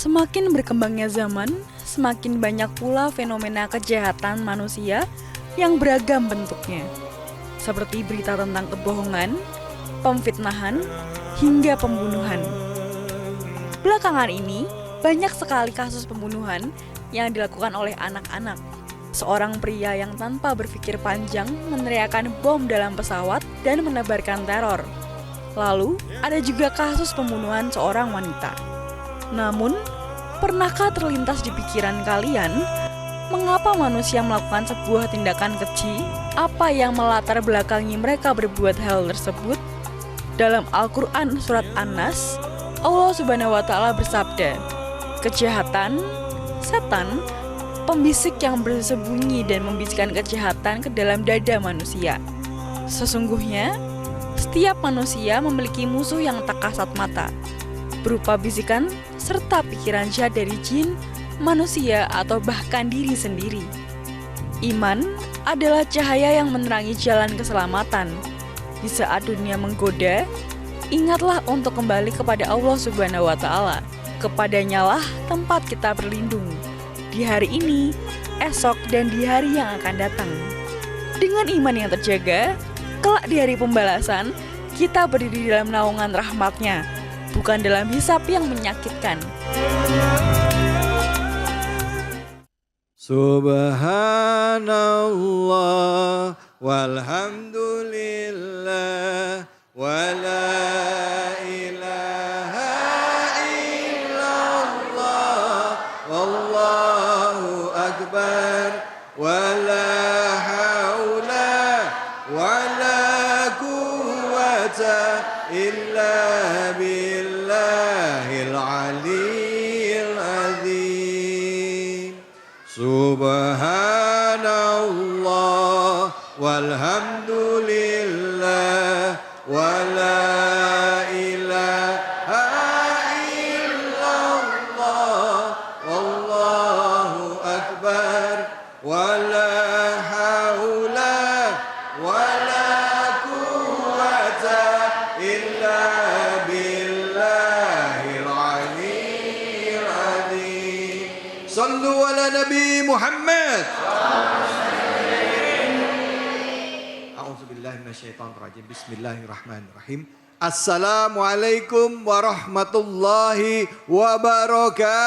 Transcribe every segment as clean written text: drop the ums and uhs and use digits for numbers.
Semakin berkembangnya zaman, semakin banyak pula fenomena kejahatan manusia yang beragam bentuknya, seperti berita tentang kebohongan, pemfitnahan, hingga pembunuhan. Belakangan ini, banyak sekali kasus pembunuhan yang dilakukan oleh anak-anak. Seorang pria yang tanpa berpikir panjang meneriakkan bom dalam pesawat dan menebarkan teror. Lalu, ada juga kasus pembunuhan seorang wanita. Namun, pernahkah terlintas di pikiran kalian, mengapa manusia melakukan sebuah tindakan keji? Apa yang melatar belakangi mereka berbuat hal tersebut? Dalam Al-Quran surat An-Nas, Allah Subhanahu wa Ta'ala bersabda, "Kejahatan, setan, pembisik yang bersembunyi dan membisikkan kejahatan ke dalam dada manusia. Sesungguhnya, setiap manusia memiliki musuh yang tak kasat mata, berupa bisikan serta pikiran jahat dari jin, manusia, atau bahkan diri sendiri. Iman adalah cahaya yang menerangi jalan keselamatan. Di saat dunia menggoda, ingatlah untuk kembali kepada Allah Subhanahu wa Ta'ala. Kepadanya lah tempat kita berlindung, di hari ini, esok, dan di hari yang akan datang. Dengan iman yang terjaga, kelak di hari pembalasan, kita berdiri dalam naungan rahmat-Nya, bukan dalam hisab yang menyakitkan." Subhanallah walhamdulillah wala ilaha illallah wallahu akbar wala haula wala quwwata illa billahil aliyyil azim. Subhanallah walhamdulillah wala ilaha illallah wallahu akbar wala haula wala quwwata illa billahil aliyyil azim. Sallu ala Nabi Muhammad. A'udzubillahi minasyaitonirrajim. Bismillahirrahmanirrahim. Assalamualaikum warahmatullahi wabarakatuh.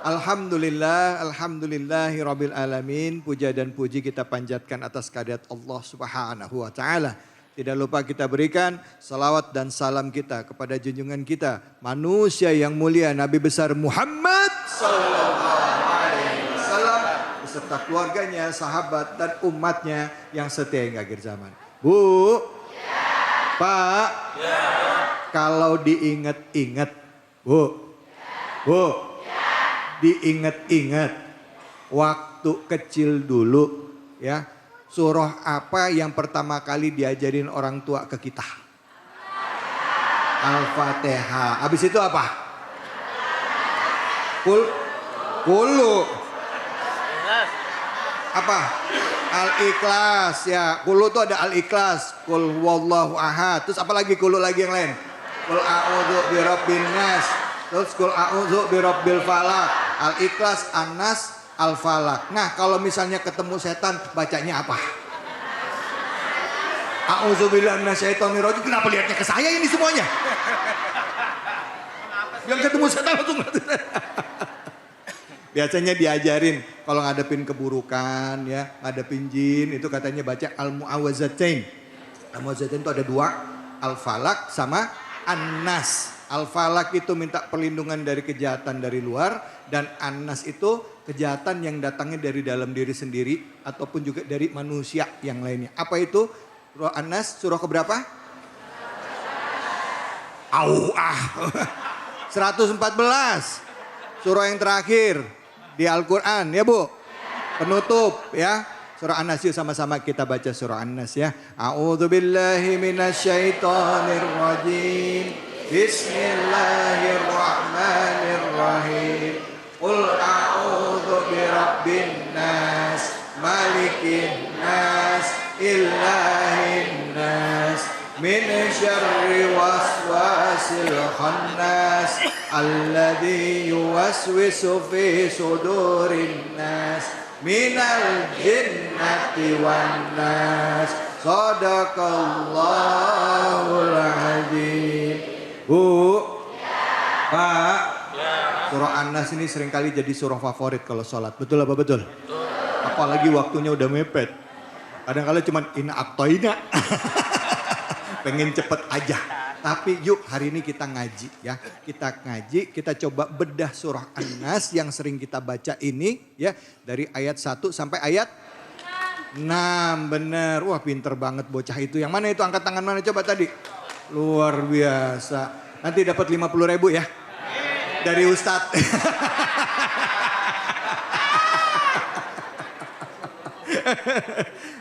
Alhamdulillah, alhamdulillahi rabbil alamin. Puja dan puji kita panjatkan atas kehadirat Allah Subhanahu wa Ta'ala. Tidak lupa kita berikan salawat dan salam kita kepada junjungan kita, manusia yang mulia, Nabi besar Muhammad sallallahu alaihi wasallam beserta keluarganya, sahabat dan umatnya yang setia hingga akhir zaman. Bu, ya. Pak, ya. Kalau diingat-ingat, Bu, Bu, ya. Diingat-ingat waktu kecil dulu, ya. Surah apa yang pertama kali diajarin orang tua ke kita? Al-Fatihah. Habis itu apa? Kulu. Apa? Al-Ikhlas. Ya, kulu itu ada Al-Ikhlas. Kul wallahu ahad. Terus apa lagi kulu lagi yang lain? Kul a'udzu birabbin nas. Terus kul a'udzu birabbil falaq. Al-Ikhlas, An-Nas, Al-Falaq. Nah, kalau misalnya ketemu setan, bacanya apa? A'udzubillahi minasyaitonirrajim. Kenapa lihatnya ke saya ini semuanya? Yang ketemu setan langsung. Biasanya diajarin kalau ngadepin keburukan, ya, ngadepin jin, itu katanya baca Al-Mu'awwazatain. Al-Mu'awwazatain itu ada dua, Al-Falaq sama An-Nas. Al-Falaq itu minta perlindungan dari kejahatan dari luar, dan An-Nas itu kejahatan yang datangnya dari dalam diri sendiri ataupun juga dari manusia yang lainnya. Apa itu? Surah An-Nas surah keberapa? 114. Surah yang terakhir di Al-Quran, ya Bu? Penutup, ya. Surah An-Nas, yuk sama-sama kita baca surah An-Nas, ya. A'udzubillahi minasyaitonirrajim. Bismillahirrahmanirrahim. Qul a'udzu birabbin nas, malikin nas, ilahin nas. min syarri waswasil khannas alladzi yuwaswisu fi sudurin nas minal jinnati wan nas. Shadaqallahul azim. Bu, Pak, surah An-Nas ini seringkali jadi surah favorit kalau sholat. Betul apa betul? Apalagi waktunya udah mepet. Kadang-kadang cuman ina atoina. Pengen cepet aja. Tapi yuk hari ini kita ngaji ya. Kita ngaji, kita coba bedah surah An-Nas yang sering kita baca ini ya. Dari ayat 1 sampai ayat 6. Bener. Wah pinter banget bocah itu. Yang mana itu? Angkat tangan mana coba tadi? Luar biasa. Nanti dapat 50.000 ya. Dari Ustadz.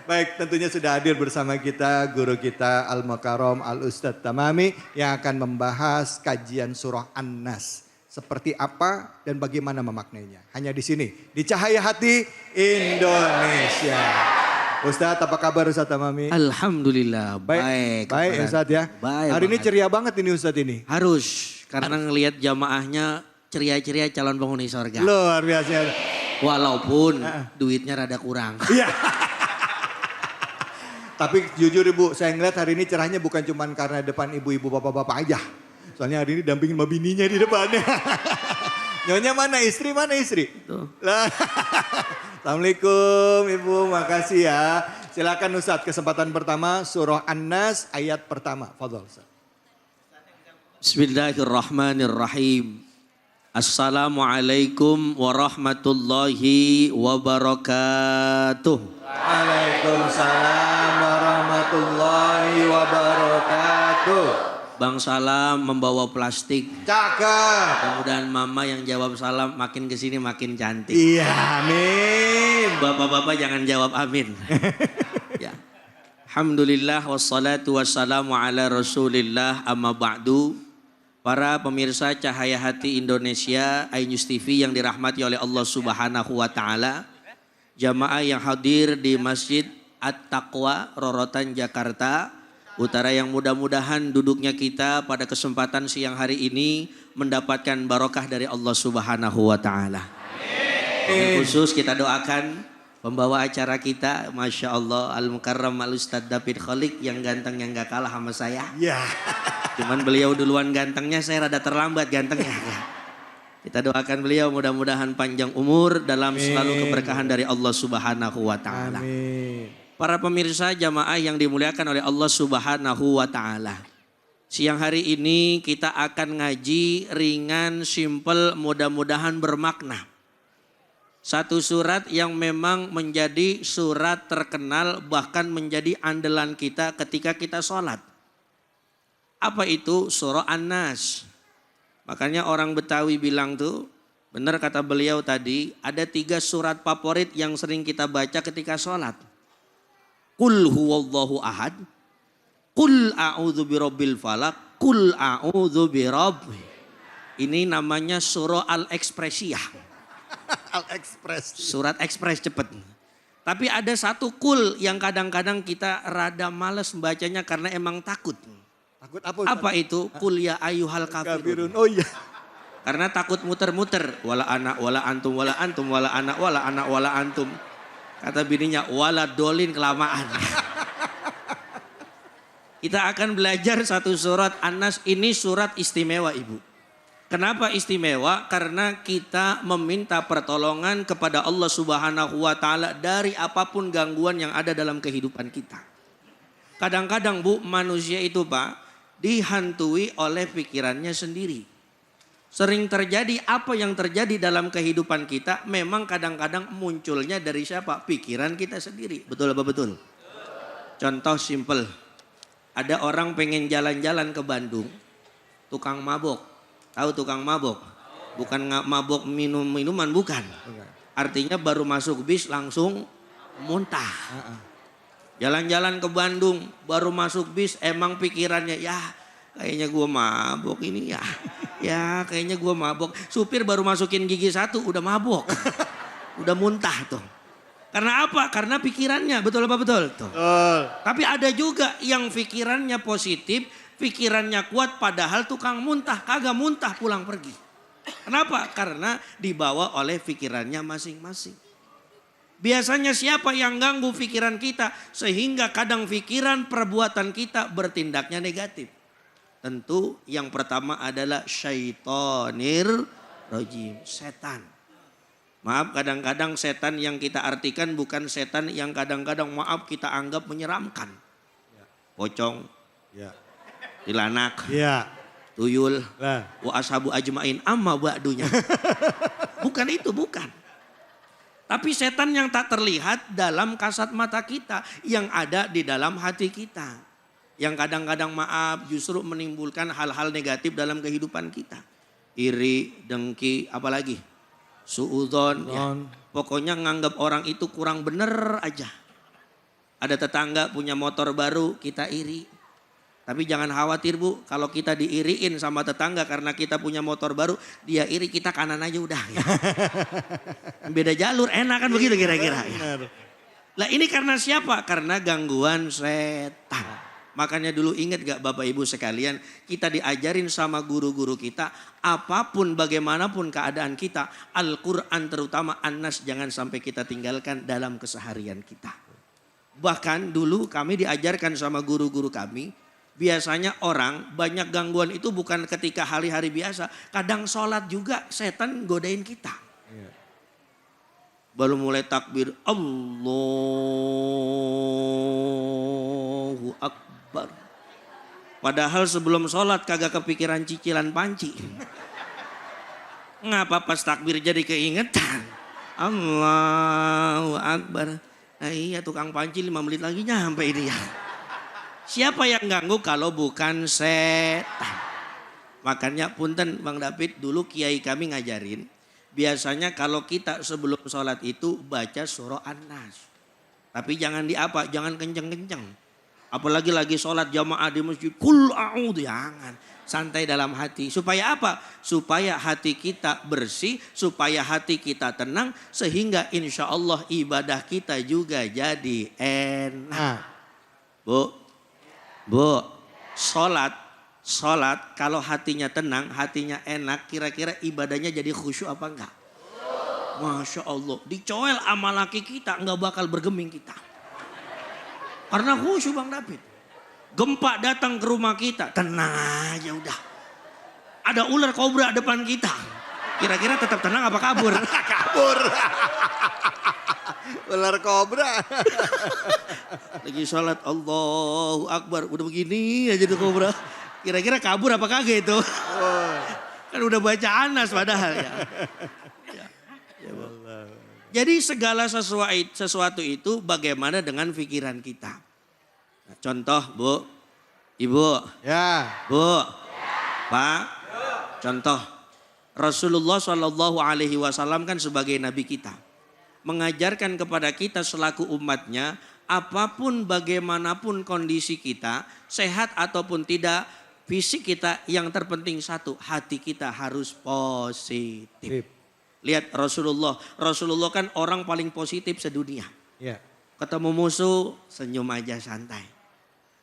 Baik, tentunya sudah hadir bersama kita guru kita Al-Mukarram Al-Ustadz Tamami yang akan membahas kajian surah An-Nas. Seperti apa dan bagaimana memaknainya. Hanya di sini, di Cahaya Hati Indonesia. Ustadz, apa kabar Ustadz Tamami? Alhamdulillah, baik. Baik Ustadz ya. Baik. Hari ini ceria banget ini Ustadz ini. Harus, karena ngelihat jamaahnya ceria-ceria calon penghuni sorga. Luar biasa. Walaupun duitnya rada kurang. Iya. Tapi jujur Ibu, saya ngeliat hari ini cerahnya bukan cuma karena depan ibu-ibu bapak-bapak aja. Soalnya hari ini dampingin sama bininya di depannya. Nyonya mana istri? Tuh. Lah. Assalamualaikum Ibu, makasih ya. Silakan Ustadz, kesempatan pertama surah An-Nas ayat pertama. Fadhol Ustadz. Bismillahirrahmanirrahim. Assalamualaikum warahmatullahi wabarakatuh. Waalaikumsalam warahmatullahi wabarakatuh. Bang Salam membawa plastik. Cakep. Mudah-mudahan mama yang jawab salam makin kesini makin cantik. Iya, amin. Bapak-bapak jangan jawab amin. Ya. Alhamdulillah wassalatu wassalamu ala rasulillah amma ba'du. Para pemirsa Cahaya Hati Indonesia, iNews TV yang dirahmati oleh Allah Subhanahu wa taala. Jamaah yang hadir di Masjid At-Taqwa Rorotan Jakarta Utara yang mudah-mudahan duduknya kita pada kesempatan siang hari ini mendapatkan barokah dari Allah Subhanahu wa taala. Khusus kita doakan pembawa acara kita, Masya Allah, Al-Mukarram Al-Ustadz David Kholik yang ganteng yang gak kalah sama saya. Ya. Cuman beliau duluan gantengnya, saya rada terlambat gantengnya. Kita doakan beliau mudah-mudahan panjang umur dalam selalu keberkahan dari Allah Subhanahu wa taala. Amin. Para pemirsa jamaah yang dimuliakan oleh Allah Subhanahu wa taala. Siang hari ini kita akan ngaji ringan, simple, mudah-mudahan bermakna. Satu surat yang memang menjadi surat terkenal bahkan menjadi andalan kita ketika kita sholat. Apa itu? Surah An-Nas. Makanya orang Betawi bilang tuh, benar kata beliau tadi, ada 3 surat favorit yang sering kita baca ketika sholat. Qul huwallahu ahad, qul a'udzu birabbil falaq, qul a'udzu birabbi. Ini namanya surah Al-Ekspresiyah. Al-Ekspres. Surat ekspres cepet. Tapi ada satu kul yang kadang-kadang kita rada males membacanya karena emang takut. Takut apa Ustaz? Apa itu? Qul ya ayyuhal kafirun. Oh iya. Karena takut muter-muter. Wala anak, wala antum, wala antum, wala anak, wala antum. Kata bininya, wala dolin kelamaan. Kita akan belajar satu surat An-Nas. Ini surat istimewa Ibu. Kenapa istimewa? Karena kita meminta pertolongan kepada Allah Subhanahu wa taala dari apapun gangguan yang ada dalam kehidupan kita. Kadang-kadang Bu, manusia itu Pak, dihantui oleh pikirannya sendiri. Sering terjadi apa yang terjadi dalam kehidupan kita memang kadang-kadang munculnya dari siapa? Pikiran kita sendiri. Betul apa betul? Contoh simple. Ada orang pengen jalan-jalan ke Bandung. Tukang mabok. Tahu tukang mabok? Bukan mabok minuman, bukan. Artinya baru masuk bis langsung muntah. Jalan-jalan ke Bandung, baru masuk bis emang pikirannya ya kayaknya gue mabok ini ya. Ya kayaknya gue mabok. Supir baru masukin gigi 1 udah mabok. Udah muntah tuh. Karena apa? Karena pikirannya, betul apa betul? Tuh. Betul. Tapi ada juga yang pikirannya positif, pikirannya kuat padahal tukang muntah, kagak muntah pulang pergi. Kenapa? Karena dibawa oleh pikirannya masing-masing. Biasanya siapa yang ganggu pikiran kita sehingga kadang pikiran perbuatan kita bertindaknya negatif? Tentu yang pertama adalah syaitonir rajim, setan. Maaf, kadang-kadang setan yang kita artikan bukan setan yang kadang-kadang maaf kita anggap menyeramkan. Pocong, Ya. tilanak, Ya. tuyul, Lah. wa ashabu ajmain amma ba'dunya. Bukan itu, bukan. Tapi setan yang tak terlihat dalam kasat mata kita, yang ada di dalam hati kita. Yang kadang-kadang maaf justru menimbulkan hal-hal negatif dalam kehidupan kita. Iri, dengki, apalagi? Suudzon, ya. Pokoknya nganggap orang itu kurang bener aja. Ada tetangga punya motor baru, kita iri. Tapi jangan khawatir Bu, kalau kita diiriin sama tetangga karena kita punya motor baru, dia iri, kita kanan aja udah. Ya. Beda jalur, enak kan begitu kira-kira. Ya. Lah ini karena siapa? Karena gangguan setan. Makanya dulu ingat gak Bapak Ibu sekalian, kita diajarin sama guru-guru kita, apapun bagaimanapun keadaan kita, Al-Quran terutama An-Nas jangan sampai kita tinggalkan dalam keseharian kita. Bahkan dulu kami diajarkan sama guru-guru kami, biasanya orang banyak gangguan itu bukan ketika hari-hari biasa, kadang sholat juga setan godain kita. Baru mulai takbir, Allahu Akbar. Padahal sebelum sholat kagak kepikiran cicilan panci. Ngapa pas takbir jadi keingetan? Allahu Akbar. Nah iya tukang panci 5 menit lagi nyampe ini ya. Siapa yang ganggu kalau bukan setan? Makanya punten Bang David, dulu kiai kami ngajarin. Biasanya kalau kita sebelum sholat itu baca surah An-Nas. Tapi jangan jangan kenceng-kenceng. Apalagi lagi sholat jamaah di masjid. Kul a'udhu, jangan. Santai dalam hati. Supaya apa? Supaya hati kita bersih. Supaya hati kita tenang. Sehingga insya Allah ibadah kita juga jadi enak. Bu. Sholat kalau hatinya tenang, hatinya enak. Kira-kira ibadahnya jadi khusyuk apa enggak? Masya Allah. Dicoel sama laki kita enggak bakal bergeming kita. Karena khusyuk Bang David. Gempa datang ke rumah kita, tenang aja udah. Ada ular kobra depan kita. Kira-kira tetap tenang apa kabur? Kabur. Ular kobra. Lagi sholat Allahu Akbar. Udah begini aja tuh kobra. Kira-kira kabur apa kagak itu? Kan udah baca Anas padahal ya. Jadi segala sesuatu itu bagaimana dengan pikiran kita. Nah, contoh Bu, Ibu, Ya. Bu, Pak, contoh Rasulullah SAW kan sebagai Nabi kita. Mengajarkan kepada kita selaku umatnya, apapun bagaimanapun kondisi kita, sehat ataupun tidak, fisik kita yang terpenting satu, hati kita harus positif. Lihat Rasulullah kan orang paling positif sedunia. Ya. Ketemu musuh, senyum aja santai.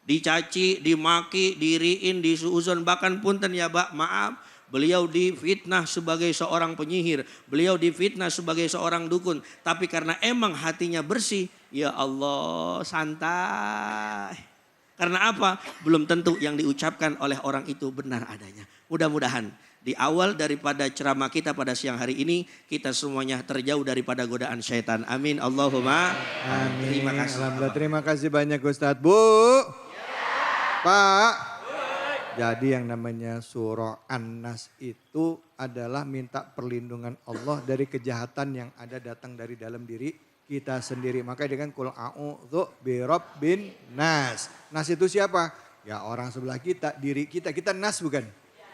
Dicaci, dimaki, diriin, disuuzon, bahkan punten ya Pak, maaf. Beliau difitnah sebagai seorang penyihir. Beliau difitnah sebagai seorang dukun. Tapi karena emang hatinya bersih, ya Allah santai. Karena apa? Belum tentu yang diucapkan oleh orang itu benar adanya. Mudah-mudahan di awal daripada ceramah kita pada siang hari ini, kita semuanya terjauh daripada godaan syaitan. Amin. Allahumma Amin. Terima kasih. Alhamdulillah, terima kasih banyak Ustadz. Bu. Pak. Jadi yang namanya surah An-Nas itu adalah minta perlindungan Allah dari kejahatan yang ada datang dari dalam diri kita sendiri. Makanya dengan qul a'udzu birabbin nas. Nas itu siapa? Ya orang sebelah kita, diri kita. Kita nas bukan?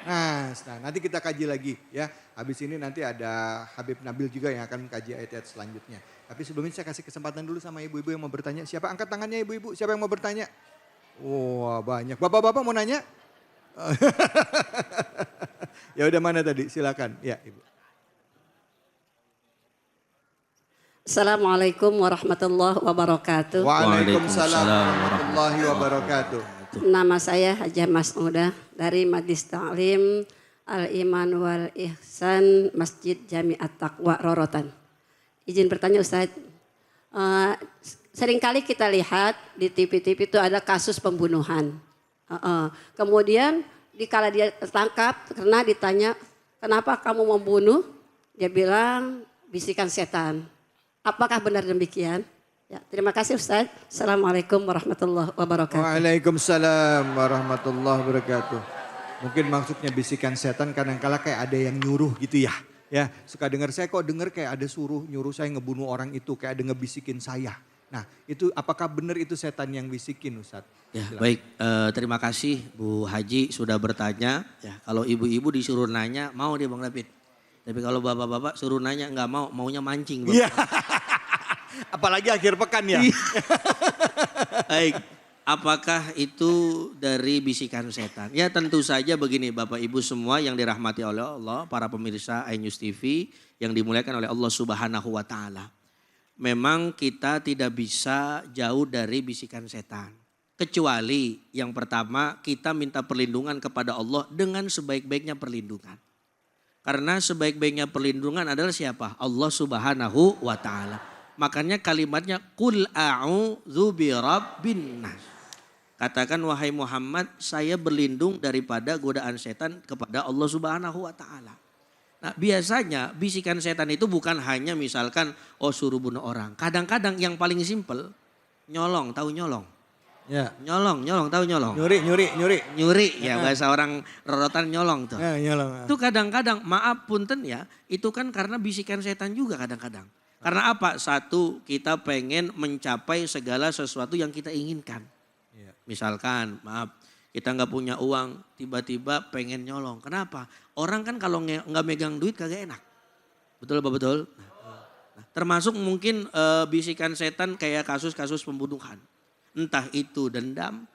Nas. Nah nanti kita kaji lagi ya. Habis ini nanti ada Habib Nabil juga yang akan mengkaji ayat-ayat selanjutnya. Tapi sebelumnya saya kasih kesempatan dulu sama ibu-ibu yang mau bertanya. Siapa angkat tangannya ibu-ibu? Siapa yang mau bertanya? Wah banyak. Bapak-bapak mau nanya? Ya udah mana tadi? Silakan. Ya ibu. Assalamualaikum warahmatullahi wabarakatuh. Waalaikumsalam warahmatullahi wabarakatuh. Nama saya Hajah Mas'udah dari Majlis Ta'lim Al-Iman wal Ihsan Masjid Jami'at Taqwa Rorotan. Izin bertanya Ustaz, seringkali kita lihat di TV-TV itu ada kasus pembunuhan. Kemudian dikala dia tertangkap karena ditanya, kenapa kamu membunuh? Dia bilang bisikan setan. Apakah benar demikian? Ya, terima kasih Ustaz. Assalamualaikum warahmatullahi wabarakatuh. Waalaikumsalam warahmatullahi wabarakatuh. Mungkin maksudnya bisikan setan kadang-kala kayak ada yang nyuruh gitu ya. Ya, suka dengar saya kok dengar kayak ada nyuruh saya ngebunuh orang itu, kayak ada ngebisikin saya. Nah, itu apakah benar itu setan yang bisikin Ustaz? Ya, baik, terima kasih Bu Haji sudah bertanya. Ya, kalau ibu-ibu disuruh nanya mau dia Bang David. Tapi kalau bapak-bapak suruh nanya nggak mau, maunya mancing. Iya. Apalagi akhir pekan ya. Baik, apakah itu dari bisikan setan? Ya tentu saja begini Bapak Ibu semua yang dirahmati oleh Allah, para pemirsa iNews TV yang dimuliakan oleh Allah Subhanahu wa Ta'ala. Memang kita tidak bisa jauh dari bisikan setan. Kecuali yang pertama kita minta perlindungan kepada Allah dengan sebaik-baiknya perlindungan. Karena sebaik-baiknya perlindungan adalah siapa? Allah Subhanahu wa Ta'ala. Makanya kalimatnya qul a'udzu birabbin nas. Katakan wahai Muhammad, saya berlindung daripada godaan setan kepada Allah Subhanahu wa Ta'ala. Nah, biasanya bisikan setan itu bukan hanya misalkan suruh bunuh orang. Kadang-kadang yang paling simpel nyolong, tahu nyolong? Ya. Nyolong, tahu nyolong? Nyuri. Ya bahasa orang rorotan nyolong tuh. Ya, nyolong. Itu kadang-kadang maaf punten ya, itu kan karena bisikan setan juga kadang-kadang. Karena apa? Satu, kita pengen mencapai segala sesuatu yang kita inginkan. Ya. Misalkan, maaf, kita nggak punya uang, tiba-tiba pengen nyolong. Kenapa? Orang kan kalau nggak megang duit kagak enak. Betul apa betul? Nah, termasuk mungkin bisikan setan kayak kasus-kasus pembunuhan. Entah itu dendam,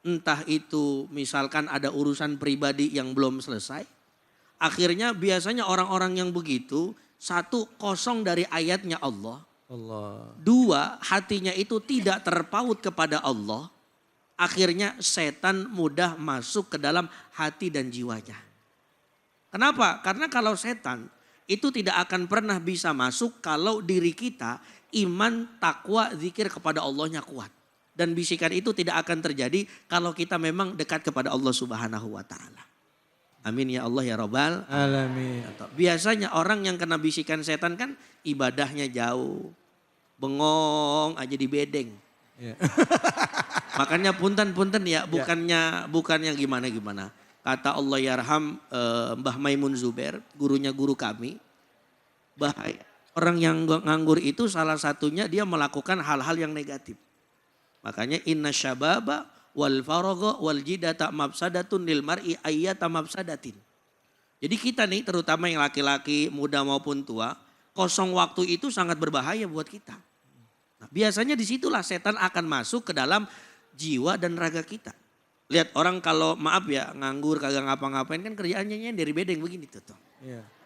entah itu misalkan ada urusan pribadi yang belum selesai. Akhirnya biasanya orang-orang yang begitu, satu, kosong dari ayatnya Allah. Dua, hatinya itu tidak terpaut kepada Allah. Akhirnya setan mudah masuk ke dalam hati dan jiwanya. Kenapa? Karena kalau setan itu tidak akan pernah bisa masuk kalau diri kita iman, takwa, zikir kepada Allahnya kuat. Dan bisikan itu tidak akan terjadi kalau kita memang dekat kepada Allah Subhanahu wa Ta'ala. Amin ya Allah ya Rabbal Alamin. Biasanya orang yang kena bisikan setan kan ibadahnya jauh. Bengong aja di bedeng. Ya. Makanya punten-punten ya, bukannya gimana-gimana. Kata Allah yarham Mbah Maimun Zubair, gurunya guru kami. Bahaya. Orang yang nganggur itu salah satunya dia melakukan hal-hal yang negatif. Makanya inna syababa wal faragha wal jidata mafsadatun lil mar'i ayyata mafsadatin. Jadi kita nih terutama yang laki-laki muda maupun tua, kosong waktu itu sangat berbahaya buat kita. Nah, biasanya disitulah setan akan masuk ke dalam jiwa dan raga kita. Lihat orang kalau maaf ya nganggur kagak ngapa-ngapain kan kerjaannya nyender bedeng begini tuh. Iya.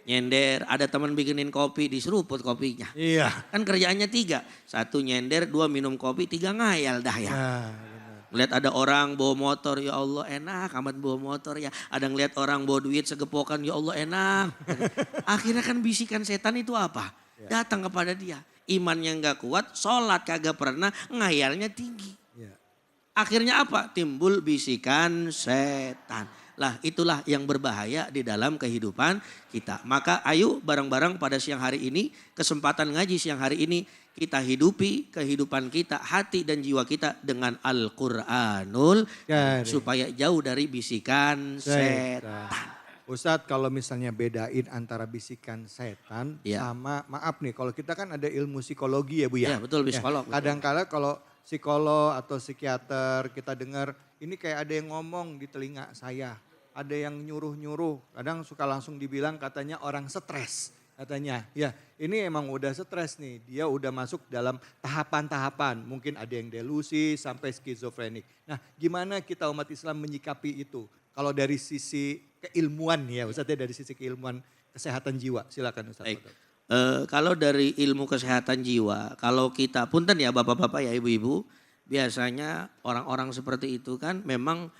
Nyender, ada teman bikinin kopi, diseruput kopinya. Iya. Kan kerjaannya 3. 1 nyender, 2 minum kopi, 3 ngayal dah ya. Lihat ada orang bawa motor, ya Allah enak amat bawa motor ya. Ada ngeliat orang bawa duit segepokan, ya Allah enak. Akhirnya kan bisikan setan itu apa? Datang kepada dia. Imannya gak kuat, sholat kagak pernah, ngayalnya tinggi. Akhirnya apa? Timbul bisikan setan. Lah itulah yang berbahaya di dalam kehidupan kita. Maka ayo bareng-bareng pada siang hari ini, kesempatan ngaji siang hari ini, kita hidupi kehidupan kita, hati dan jiwa kita dengan Al-Quranul. Supaya jauh dari bisikan setan. Ustadz kalau misalnya bedain antara bisikan setan sama, maaf nih kalau kita kan ada ilmu psikologi ya Bu ya. Ya betul, psikolog. Kadang-kala kalau psikolog atau psikiater kita dengar ini kayak ada yang ngomong di telinga saya. Ada yang nyuruh-nyuruh, kadang suka langsung dibilang katanya orang stres katanya. Ya ini emang udah stres nih, dia udah masuk dalam tahapan-tahapan. Mungkin ada yang delusi sampai skizofrenik. Nah gimana kita umat Islam menyikapi itu? Kalau dari sisi keilmuan ya Ustaz ya, dari sisi keilmuan kesehatan jiwa silakan Ustaz. Baik. Kalau dari ilmu kesehatan jiwa, kalau kita punten ya bapak-bapak ya ibu-ibu, biasanya orang-orang seperti itu kan memang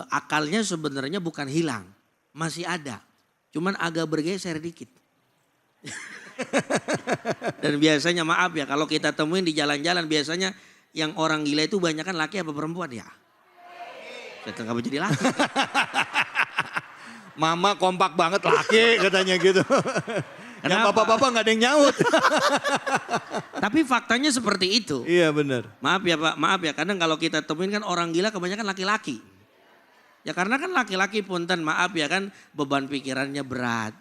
akalnya sebenarnya bukan hilang, masih ada, cuman agak bergeser dikit. Dan biasanya maaf ya kalau kita temuin di jalan-jalan biasanya yang orang gila itu banyak kan laki apa perempuan ya? Kita nggak jadi laki. Mama kompak banget laki katanya gitu. Yang Kenapa? bapak-bapak nggak ada yang nyaut. Tapi faktanya seperti itu. Iya benar. Maaf ya Pak, maaf ya. Kadang kalau kita temuin kan orang gila kebanyakan laki-laki. Ya karena kan laki-laki punten maaf ya kan beban pikirannya berat.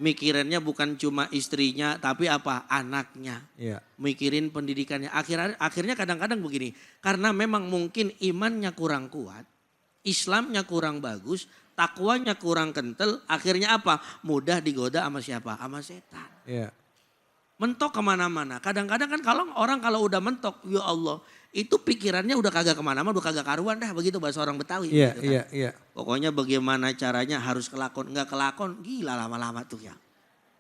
Mikirannya bukan cuma istrinya tapi apa? Anaknya. Iya. Mikirin pendidikannya. Akhirnya kadang-kadang begini. Karena memang mungkin imannya kurang kuat. Islamnya kurang bagus. Takwanya kurang kental. Akhirnya apa? Mudah digoda sama siapa? Sama setan. Iya. Mentok kemana-mana. Kadang-kadang kan kalau udah mentok, ya Allah, itu pikirannya udah kagak kemana-mana, udah kagak karuan dah, begitu bahasa orang Betawi. Iya, gitu kan. iya. Pokoknya bagaimana caranya harus kelakon, nggak kelakon, gila lama-lama tuh ya.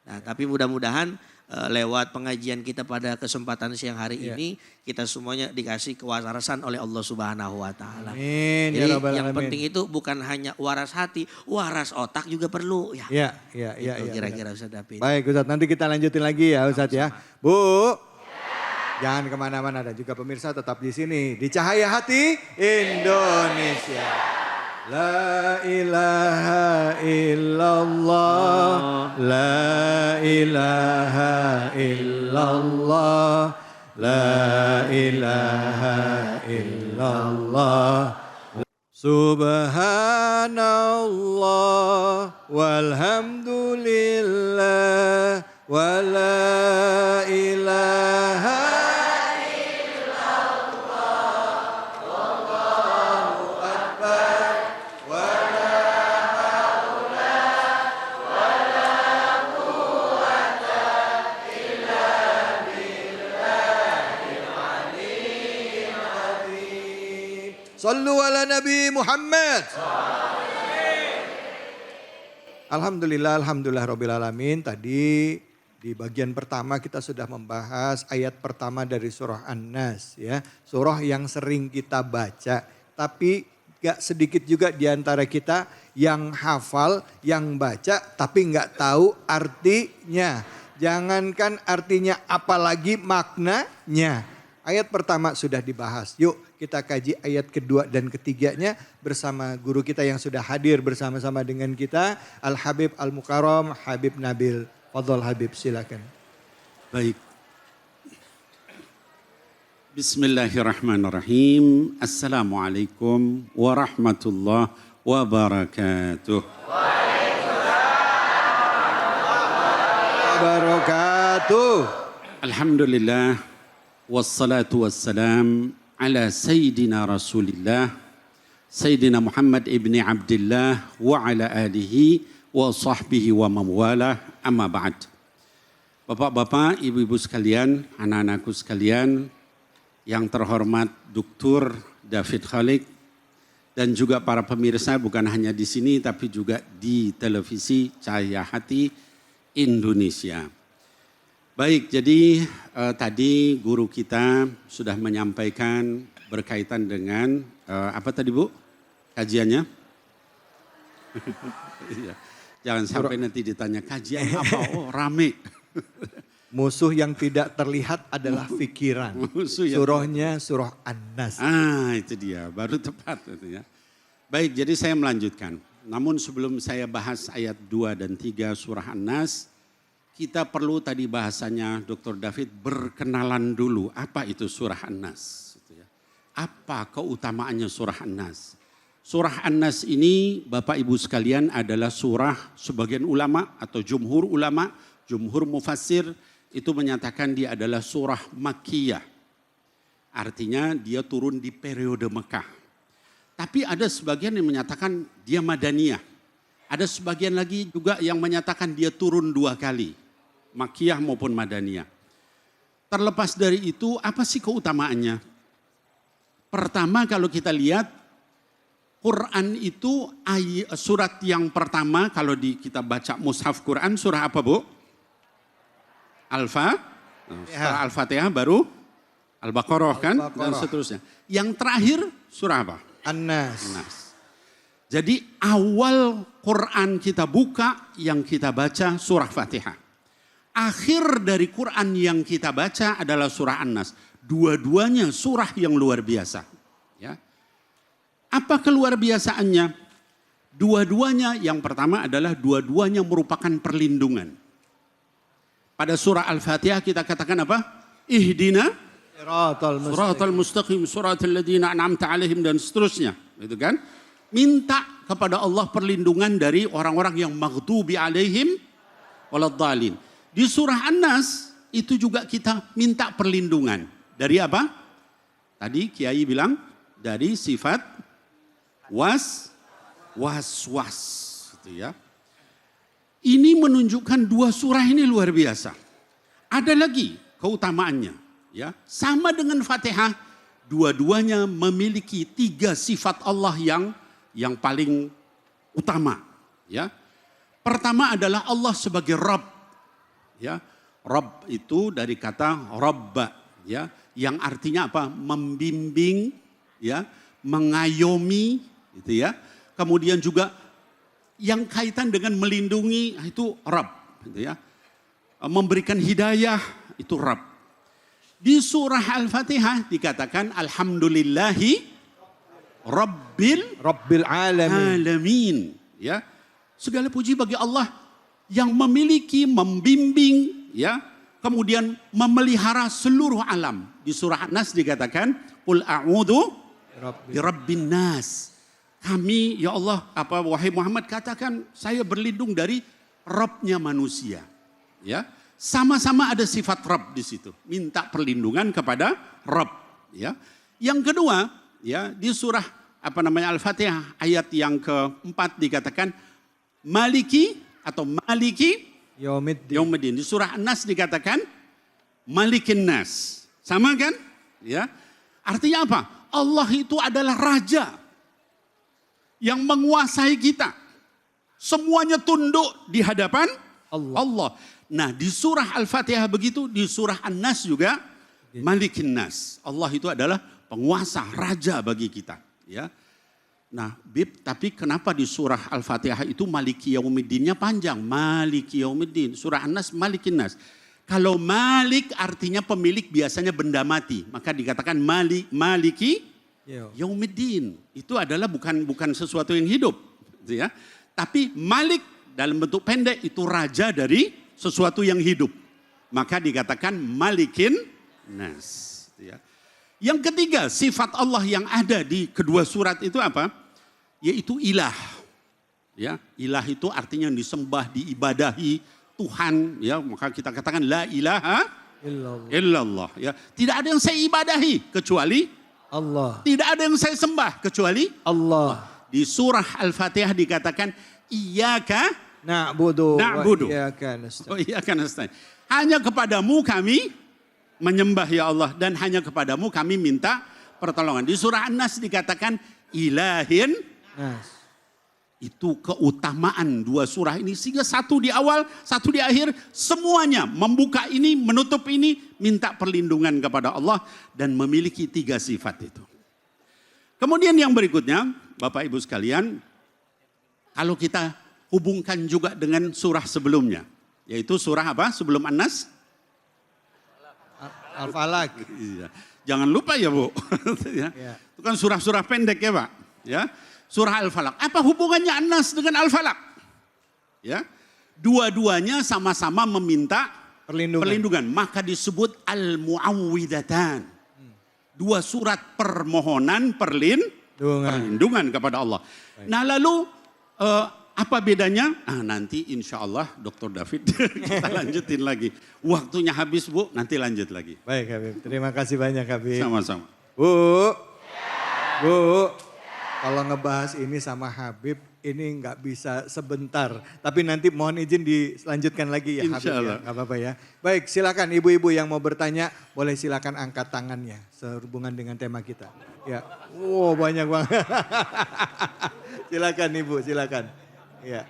Nah, tapi mudah-mudahan lewat pengajian kita pada kesempatan siang hari ini, kita semuanya dikasih kewarasan oleh Allah Subhanahu Wa Taala. Amin. Jadi Ya Rabbal yang Alamin. penting itu bukan hanya waras hati, waras otak juga perlu ya. Iya. Itu kira-kira Ustaz David. Baik Ustadz, nanti kita lanjutin lagi ya Ustadz ya. Bu, jangan kemana-mana dan juga pemirsa tetap di sini. Di Cahaya Hati Indonesia. La ilaha illallah, la ilaha illallah, la ilaha illallah. Subhanallah walhamdulillah wa la ilaha illallah wallahu akbar wa la haula wa la quwwata illa billahil aliyyil azim. Sallu ala Nabi Muhammad. Alhamdulillah Rabbil Alamin. Tadi di bagian pertama kita sudah membahas ayat pertama dari surah An-Nas ya. Surah yang sering kita baca. Tapi gak sedikit juga di antara kita yang hafal, yang baca tapi gak tahu artinya. Jangankan artinya apalagi maknanya. Ayat pertama sudah dibahas. Yuk kita kaji ayat kedua dan ketiganya bersama guru kita yang sudah hadir bersama-sama dengan kita. Al-Habib Al-Mukarram Habib Nabil. Fadhol Habib silakan. Baik. Bismillahirrahmanirrahim. Assalamualaikum warahmatullahi wabarakatuh. Wabarakatuh. Alhamdulillah. Wassalatu wassalam ala Sayyidina Rasulillah. Sayyidina Muhammad ibni Abdillah wa ala alihi wa sahbihi wa mawalah amma ba'd. Bapak-bapak, ibu-ibu sekalian, anak-anakku sekalian, yang terhormat Dr. David Khalik dan juga para pemirsa bukan hanya di sini tapi juga di televisi Cahaya Hati Indonesia. Baik, jadi tadi guru kita sudah menyampaikan berkaitan dengan apa tadi Bu? Kajiannya? Jangan sampai nanti ditanya kajian apa? Oh, rame. Musuh yang tidak terlihat adalah pikiran. Surahnya surah An-Nas. Ah, itu dia, baru tepat itu ya. Baik, jadi saya melanjutkan. Namun sebelum saya bahas ayat 2 dan 3 surah An-Nas, kita perlu tadi bahasanya Dr. David berkenalan dulu. Apa itu surah An-Nas? Apa keutamaannya surah An-Nas? Surah An-Nas ini Bapak Ibu sekalian adalah surah sebagian ulama atau jumhur ulama, jumhur mufassir itu menyatakan dia adalah surah Makkiyah. Artinya dia turun di periode Mekah. Tapi ada sebagian yang menyatakan dia Madaniyah. Ada sebagian lagi juga yang menyatakan dia turun 2 kali. Makkiyah maupun Madaniyah. Terlepas dari itu, apa sih keutamaannya? Pertama kalau kita lihat, Quran itu surat yang pertama kalau kita baca mushaf Quran, surah apa Bu? Setelah Al-Fatihah baru Al-Baqarah kan dan Al-Baqarah. seterusnya. Yang terakhir surah apa? An-Nas. Nas. Jadi awal Quran kita buka yang kita baca surah Fatihah. Akhir dari Quran yang kita baca adalah surah An-Nas. Dua-duanya surah yang luar biasa. Ya. Apa keluar biasaannya? Dua-duanya yang pertama adalah dua-duanya merupakan perlindungan. Pada surah Al-Fatihah kita katakan apa? Ihdina suratal mustaqim, suratal ladzina an'amta alaihim dan seterusnya. Itu kan? Minta kepada Allah perlindungan dari orang-orang yang maghdubi alaihim waladdallin. Di surah An-Nas itu juga kita minta perlindungan. Dari apa? Tadi Kiai bilang dari sifat was. Gitu ya. Ini menunjukkan dua surah ini luar biasa. Ada lagi keutamaannya. Ya, sama dengan Fatihah, dua-duanya memiliki 3 sifat Allah yang paling utama. Ya, pertama adalah Allah sebagai Rabb. Ya, Rabb itu dari kata Rabba. Ya, yang artinya apa? Membimbing, ya, mengayomi, gitu ya. Kemudian juga yang kaitan dengan melindungi itu Rabb, gitu ya. Memberikan hidayah itu Rabb. Di surah Al-Fatihah dikatakan alhamdulillahi rabbil alamin. Ya. Segala puji bagi Allah yang memiliki, membimbing, ya, kemudian memelihara seluruh alam. Di surah An-Nas dikatakan qul a'udzu birabbin nas. Kami ya Allah, wahai Muhammad katakan saya berlindung dari Rabbnya manusia. Ya. Sama-sama ada sifat Rabb di situ. Minta perlindungan kepada Rabb. Ya. Yang kedua, ya, di surah Al-Fatihah ayat yang keempat dikatakan Maliki Yaumiddin. Di surah An-Nas dikatakan Malikin Nas. Sama kan? Ya. Artinya apa? Allah itu adalah raja yang menguasai kita. Semuanya tunduk di hadapan Allah. Nah, di surah Al-Fatihah begitu, di surah An-Nas juga Malikin Nas. Allah itu adalah penguasa, raja bagi kita, ya. Nah, tapi kenapa di surah Al-Fatihah itu Maliki Yaumiddinnya panjang? Maliki Yaumiddin. Surah An-Nas Malikin Nas. Kalau Malik artinya pemilik, biasanya benda mati, maka dikatakan Maliki Yaumiddin. Itu adalah bukan sesuatu yang hidup, gitu ya. Tapi Malik dalam bentuk pendek itu raja dari sesuatu yang hidup. Maka dikatakan Malikin Nas. Ya. Yang ketiga, sifat Allah yang ada di kedua surat itu apa? Yaitu ilah. Ya, ilah itu artinya yang disembah, diibadahi Tuhan. Ya, maka kita katakan la ilaha illallah. Ya, tidak ada yang saya ibadahi kecuali Allah. Tidak ada yang saya sembah kecuali Allah. Di surah Al-Fatihah dikatakan iyyaka na'budu wa iyyaka nasta'in. Hanya kepadamu kami menyembah ya Allah dan hanya kepadamu kami minta pertolongan. Di surah An-Nas dikatakan ilahin nas. Itu keutamaan dua surah ini sehingga satu di awal, satu di akhir, semuanya membuka ini, menutup ini, minta perlindungan kepada Allah dan memiliki 3 sifat itu. Kemudian yang berikutnya, Bapak Ibu sekalian, kalau kita hubungkan juga dengan surah sebelumnya. Yaitu surah apa sebelum An-Nas? Al-Falaq. Iya. Jangan lupa ya Bu. Ya. Itu kan surah-surah pendek ya Pak. Ya. Surah Al-Falaq. Apa hubungannya An-Nas dengan Al-Falaq? Ya. Dua-duanya sama-sama meminta perlindungan. Maka disebut Al-Mu'awwidatan. 2 surat permohonan perlindungan kepada Allah. Baik. Nah lalu apa bedanya? Nanti insya Allah Dr. David kita lanjutin lagi. Waktunya habis Bu, nanti lanjut lagi. Baik Habib, terima kasih banyak Habib. Sama-sama. Bu, kalau ngebahas ini sama Habib, ini nggak bisa sebentar. Tapi nanti mohon izin dilanjutkan lagi ya Habib. Insya Allah. Ya, nggak apa-apa ya. Baik, silakan ibu-ibu yang mau bertanya, boleh silakan angkat tangannya sehubungan dengan tema kita. Ya, wow banyak banget. Silakan Ibu, silakan. Ya.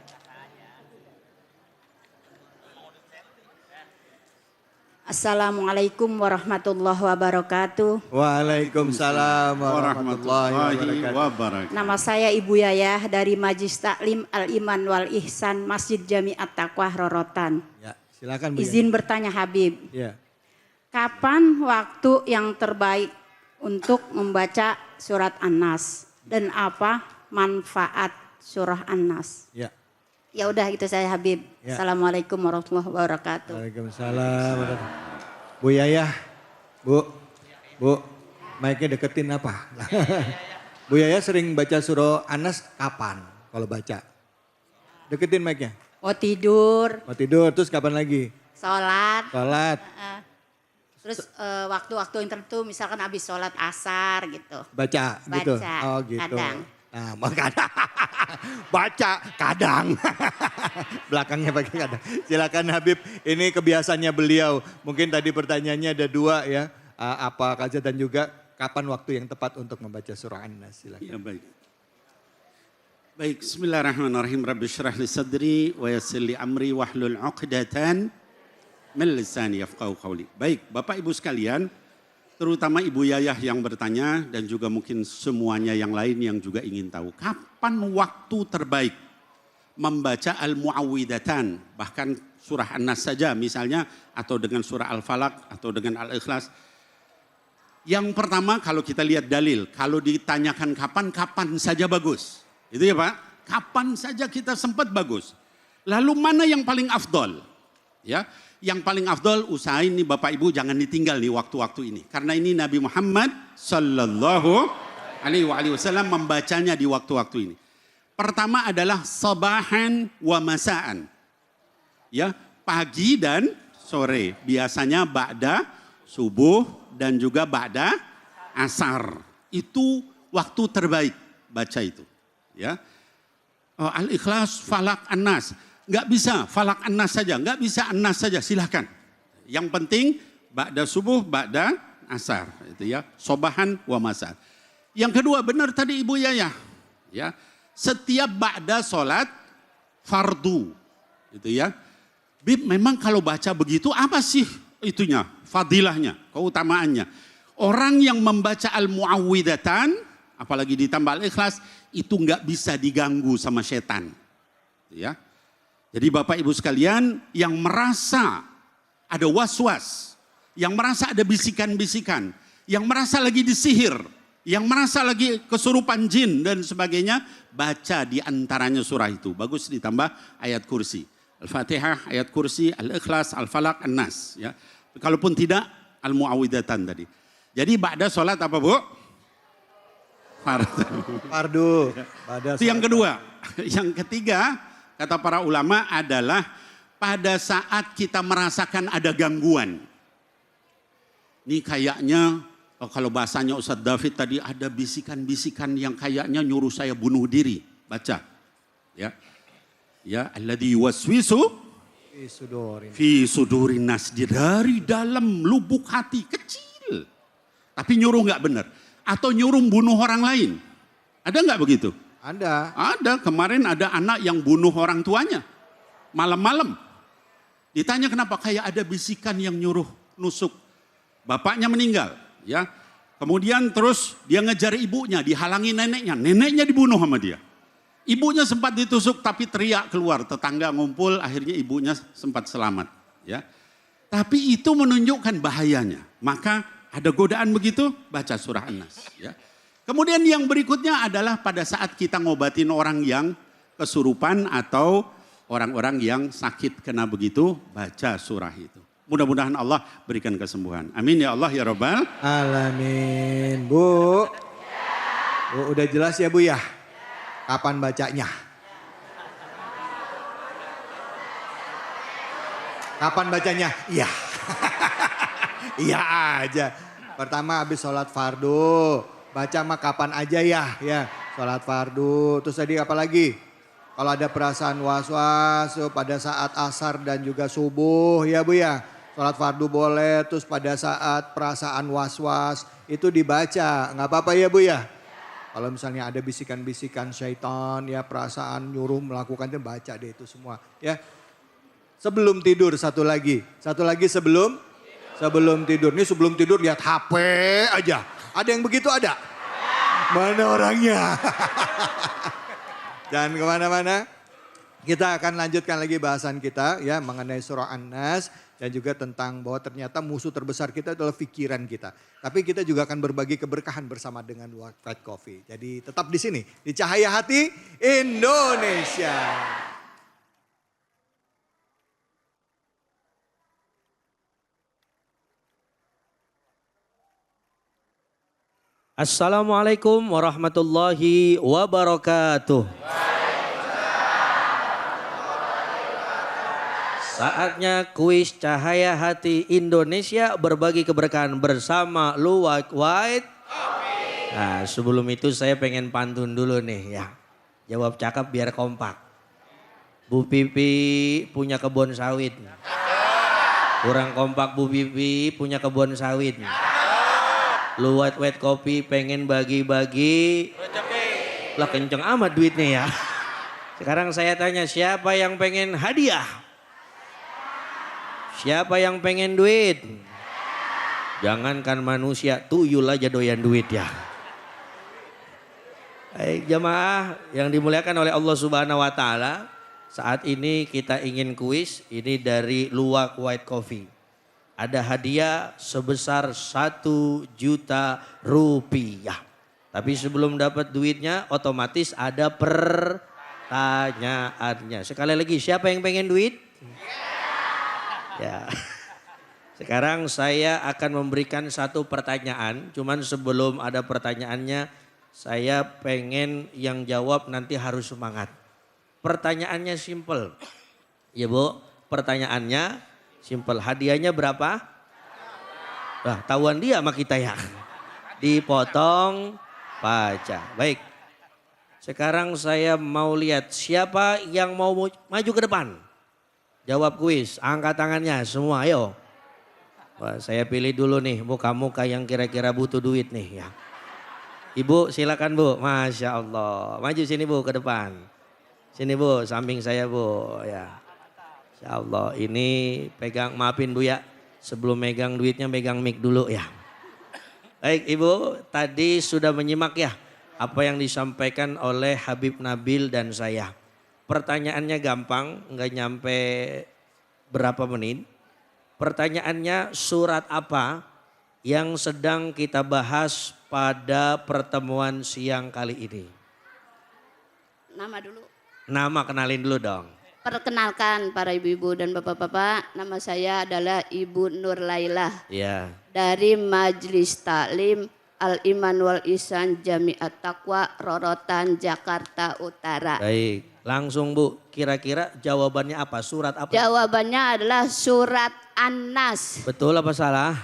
Assalamualaikum warahmatullahi wabarakatuh. Waalaikumsalam warahmatullahi wabarakatuh. wabarakatuh. Nama saya Ibu Yayah dari Majlis Taklim Al-Iman wal Ihsan Masjid Jamiat Taqwa Rorotan. Ya, silakan Bu. Izin bertanya Habib, Ya. kapan waktu yang terbaik untuk membaca surat An-Nas dan apa manfaat surah An-Nas? Ya. Ya udah itu saya Habib. Ya. Assalamualaikum warahmatullahi wabarakatuh. Waalaikumsalam. Bu Yayah, Bu, mic-nya deketin apa? Bu Yayah sering baca surah Anas kapan kalau baca? Deketin mic-nya. Mau tidur, Mau tidur, terus kapan lagi? sholat, Sholat, terus waktu-waktu yang tertentu misalkan habis sholat asar gitu. baca gitu? Baca, Oh gitu. kadang. Nah, kadang. Baca, kadang. Belakangnya pakai kadang. Silakan Habib, ini kebiasaannya beliau. Mungkin tadi pertanyaannya ada dua ya. Apa saja dan juga kapan waktu yang tepat untuk membaca surah An-Nas. Silakan. Ya, baik. Baik, bismillahirrahmanirrahim. Rabbi syrah li sadri wa yassir li amri wahlul 'uqdatan min lisani yafqahu qawli. Baik, Bapak Ibu sekalian, terutama Ibu Yayah yang bertanya dan juga mungkin semuanya yang lain yang juga ingin tahu. Kapan waktu terbaik membaca Al-Mu'awwidatan, bahkan surah An-Nas saja misalnya, atau dengan surah Al-Falaq atau dengan Al-Ikhlas. Yang pertama kalau kita lihat dalil, kalau ditanyakan kapan saja bagus. Itu ya Pak, kapan saja kita sempat bagus. Lalu mana yang paling afdol? Ya, yang paling afdol usahain nih Bapak Ibu jangan ditinggal nih waktu-waktu ini. Karena ini Nabi Muhammad sallallahu alaihi wasallam membacanya di waktu-waktu ini. Pertama adalah sabahan wa masaan. Ya, pagi dan sore. Biasanya ba'da subuh dan juga ba'da asar. Itu waktu terbaik baca itu. Ya. Al-Ikhlas, Falak, An-Nas. Enggak bisa Falak An-Nas saja, enggak bisa An-Nas saja, silahkan. Yang penting ba'da subuh, ba'da asar, itu ya, sobahan wa masar. Yang kedua benar tadi Ibu Yayah, ya. Setiap ba'da salat fardu, itu ya. Bib, memang kalau baca begitu apa sih itunya, fadilahnya, keutamaannya? Orang yang membaca Al-Mu'awwidatan, apalagi ditambah Al-Ikhlas, itu enggak bisa diganggu sama setan. Ya. Jadi Bapak Ibu sekalian yang merasa ada was-was, yang merasa ada bisikan-bisikan, yang merasa lagi disihir, yang merasa lagi kesurupan jin dan sebagainya, baca di antaranya surah itu. Bagus ditambah ayat kursi. Al-Fatihah, ayat kursi, Al-Ikhlas, Al-Falaq, An-Nas. Ya. Kalaupun tidak, Al-Mu'awwidatan tadi. Jadi ba'da sholat apa Bu? Fardu. Itu yang kedua. Yang ketiga, kata para ulama adalah pada saat kita merasakan ada gangguan. Ini kayaknya kalau bahasanya Ustadz David tadi ada bisikan-bisikan yang kayaknya nyuruh saya bunuh diri. Baca. Ya. Ya, alladzi yuwaswisu fi sudurin nas, dari dalam lubuk hati kecil. Tapi nyuruh enggak benar. Atau nyuruh bunuh orang lain. Ada enggak begitu? Ada. Ada, kemarin ada anak yang bunuh orang tuanya. Malam-malam. Ditanya kenapa, kayak ada bisikan yang nyuruh nusuk. Bapaknya meninggal. Ya. Kemudian terus dia ngejar ibunya, dihalangi neneknya. Neneknya dibunuh sama dia. Ibunya sempat ditusuk tapi teriak keluar. Tetangga ngumpul, akhirnya ibunya sempat selamat. Ya. Tapi itu menunjukkan bahayanya. Maka ada godaan begitu, baca surah An-Nas. Ya. Kemudian yang berikutnya adalah pada saat kita ngobatin orang yang kesurupan atau orang-orang yang sakit kena begitu, baca surah itu. Mudah-mudahan Allah berikan kesembuhan. Amin ya Allah ya Rabbal Alamin. Bu, udah jelas ya Bu ya? Kapan bacanya? Kapan bacanya? Iya. Iya aja. Pertama habis sholat fardu. Baca mah kapan aja ya. Ya, sholat fardu. Terus tadi apa lagi? Kalau ada perasaan was-was pada saat asar dan juga subuh ya Bu ya. Sholat fardu boleh, terus pada saat perasaan was-was itu dibaca. Nggak apa-apa ya Bu ya. Kalau misalnya ada bisikan-bisikan syaitan ya, perasaan nyuruh melakukan itu, baca deh itu semua ya. Sebelum tidur satu lagi sebelum Sebelum tidur, nih sebelum tidur lihat HP aja. Ada yang begitu ada? Mana orangnya? Jangan kemana-mana. Kita akan lanjutkan lagi bahasan kita ya mengenai surah An-Nas dan juga tentang bahwa ternyata musuh terbesar kita adalah pikiran kita. Tapi kita juga akan berbagi keberkahan bersama dengan White Coffee. Jadi tetap di sini di Cahaya Hati Indonesia. Assalamualaikum warahmatullahi wabarakatuh. Saatnya kuis Cahaya Hati Indonesia berbagi keberkahan bersama White. Nah, sebelum itu saya pengen pantun dulu nih ya. Jawab cakep biar kompak. Bu Pipi punya kebun sawit. Kurang kompak Bu Pipi punya kebun sawit. White Coffee pengen bagi-bagi. Lah kenceng amat duitnya ya. Sekarang saya tanya siapa yang pengen hadiah? Siapa yang pengen duit? Jangankan manusia, tuyul aja doyan duit ya. Baik jamaah yang dimuliakan oleh Allah Subhanahu wa taala, saat ini kita ingin kuis ini dari Luwak White Coffee. Ada hadiah sebesar 1 juta rupiah. Tapi sebelum dapat duitnya otomatis ada pertanyaannya. Sekali lagi siapa yang pengen duit? Ya. Sekarang saya akan memberikan satu pertanyaan. Cuman sebelum ada pertanyaannya saya pengen yang jawab nanti harus semangat. Pertanyaannya simple. Ya Bu, pertanyaannya simple. Hadiahnya berapa? Nah, tahuan dia sama kita ya. Dipotong pajak. Baik. Sekarang saya mau lihat siapa yang mau maju ke depan. Jawab kuis, angkat tangannya semua ayo. Wah, saya pilih dulu nih muka-muka yang kira-kira butuh duit nih ya. Ibu silakan Bu, Masya Allah. Maju sini Bu ke depan. Sini Bu, samping saya Bu ya. Insya Allah ini pegang, maafin Bu ya. Sebelum megang duitnya megang mic dulu ya. Baik Ibu, tadi sudah menyimak ya apa yang disampaikan oleh Habib Nabil dan saya. Pertanyaannya gampang, nggak nyampe berapa menit. Pertanyaannya surat apa yang sedang kita bahas pada pertemuan siang kali ini? Nama dulu. Nama kenalin dulu dong. Perkenalkan para ibu-ibu dan bapak-bapak, nama saya adalah Ibu Nur Lailah Ya. dari Majelis Taklim Al-Iman wal Ihsan Jamiat Taqwa Rorotan Jakarta Utara. Baik, langsung Bu, kira-kira jawabannya apa? Surat apa? Jawabannya adalah surat An-Nas. Betul apa salah?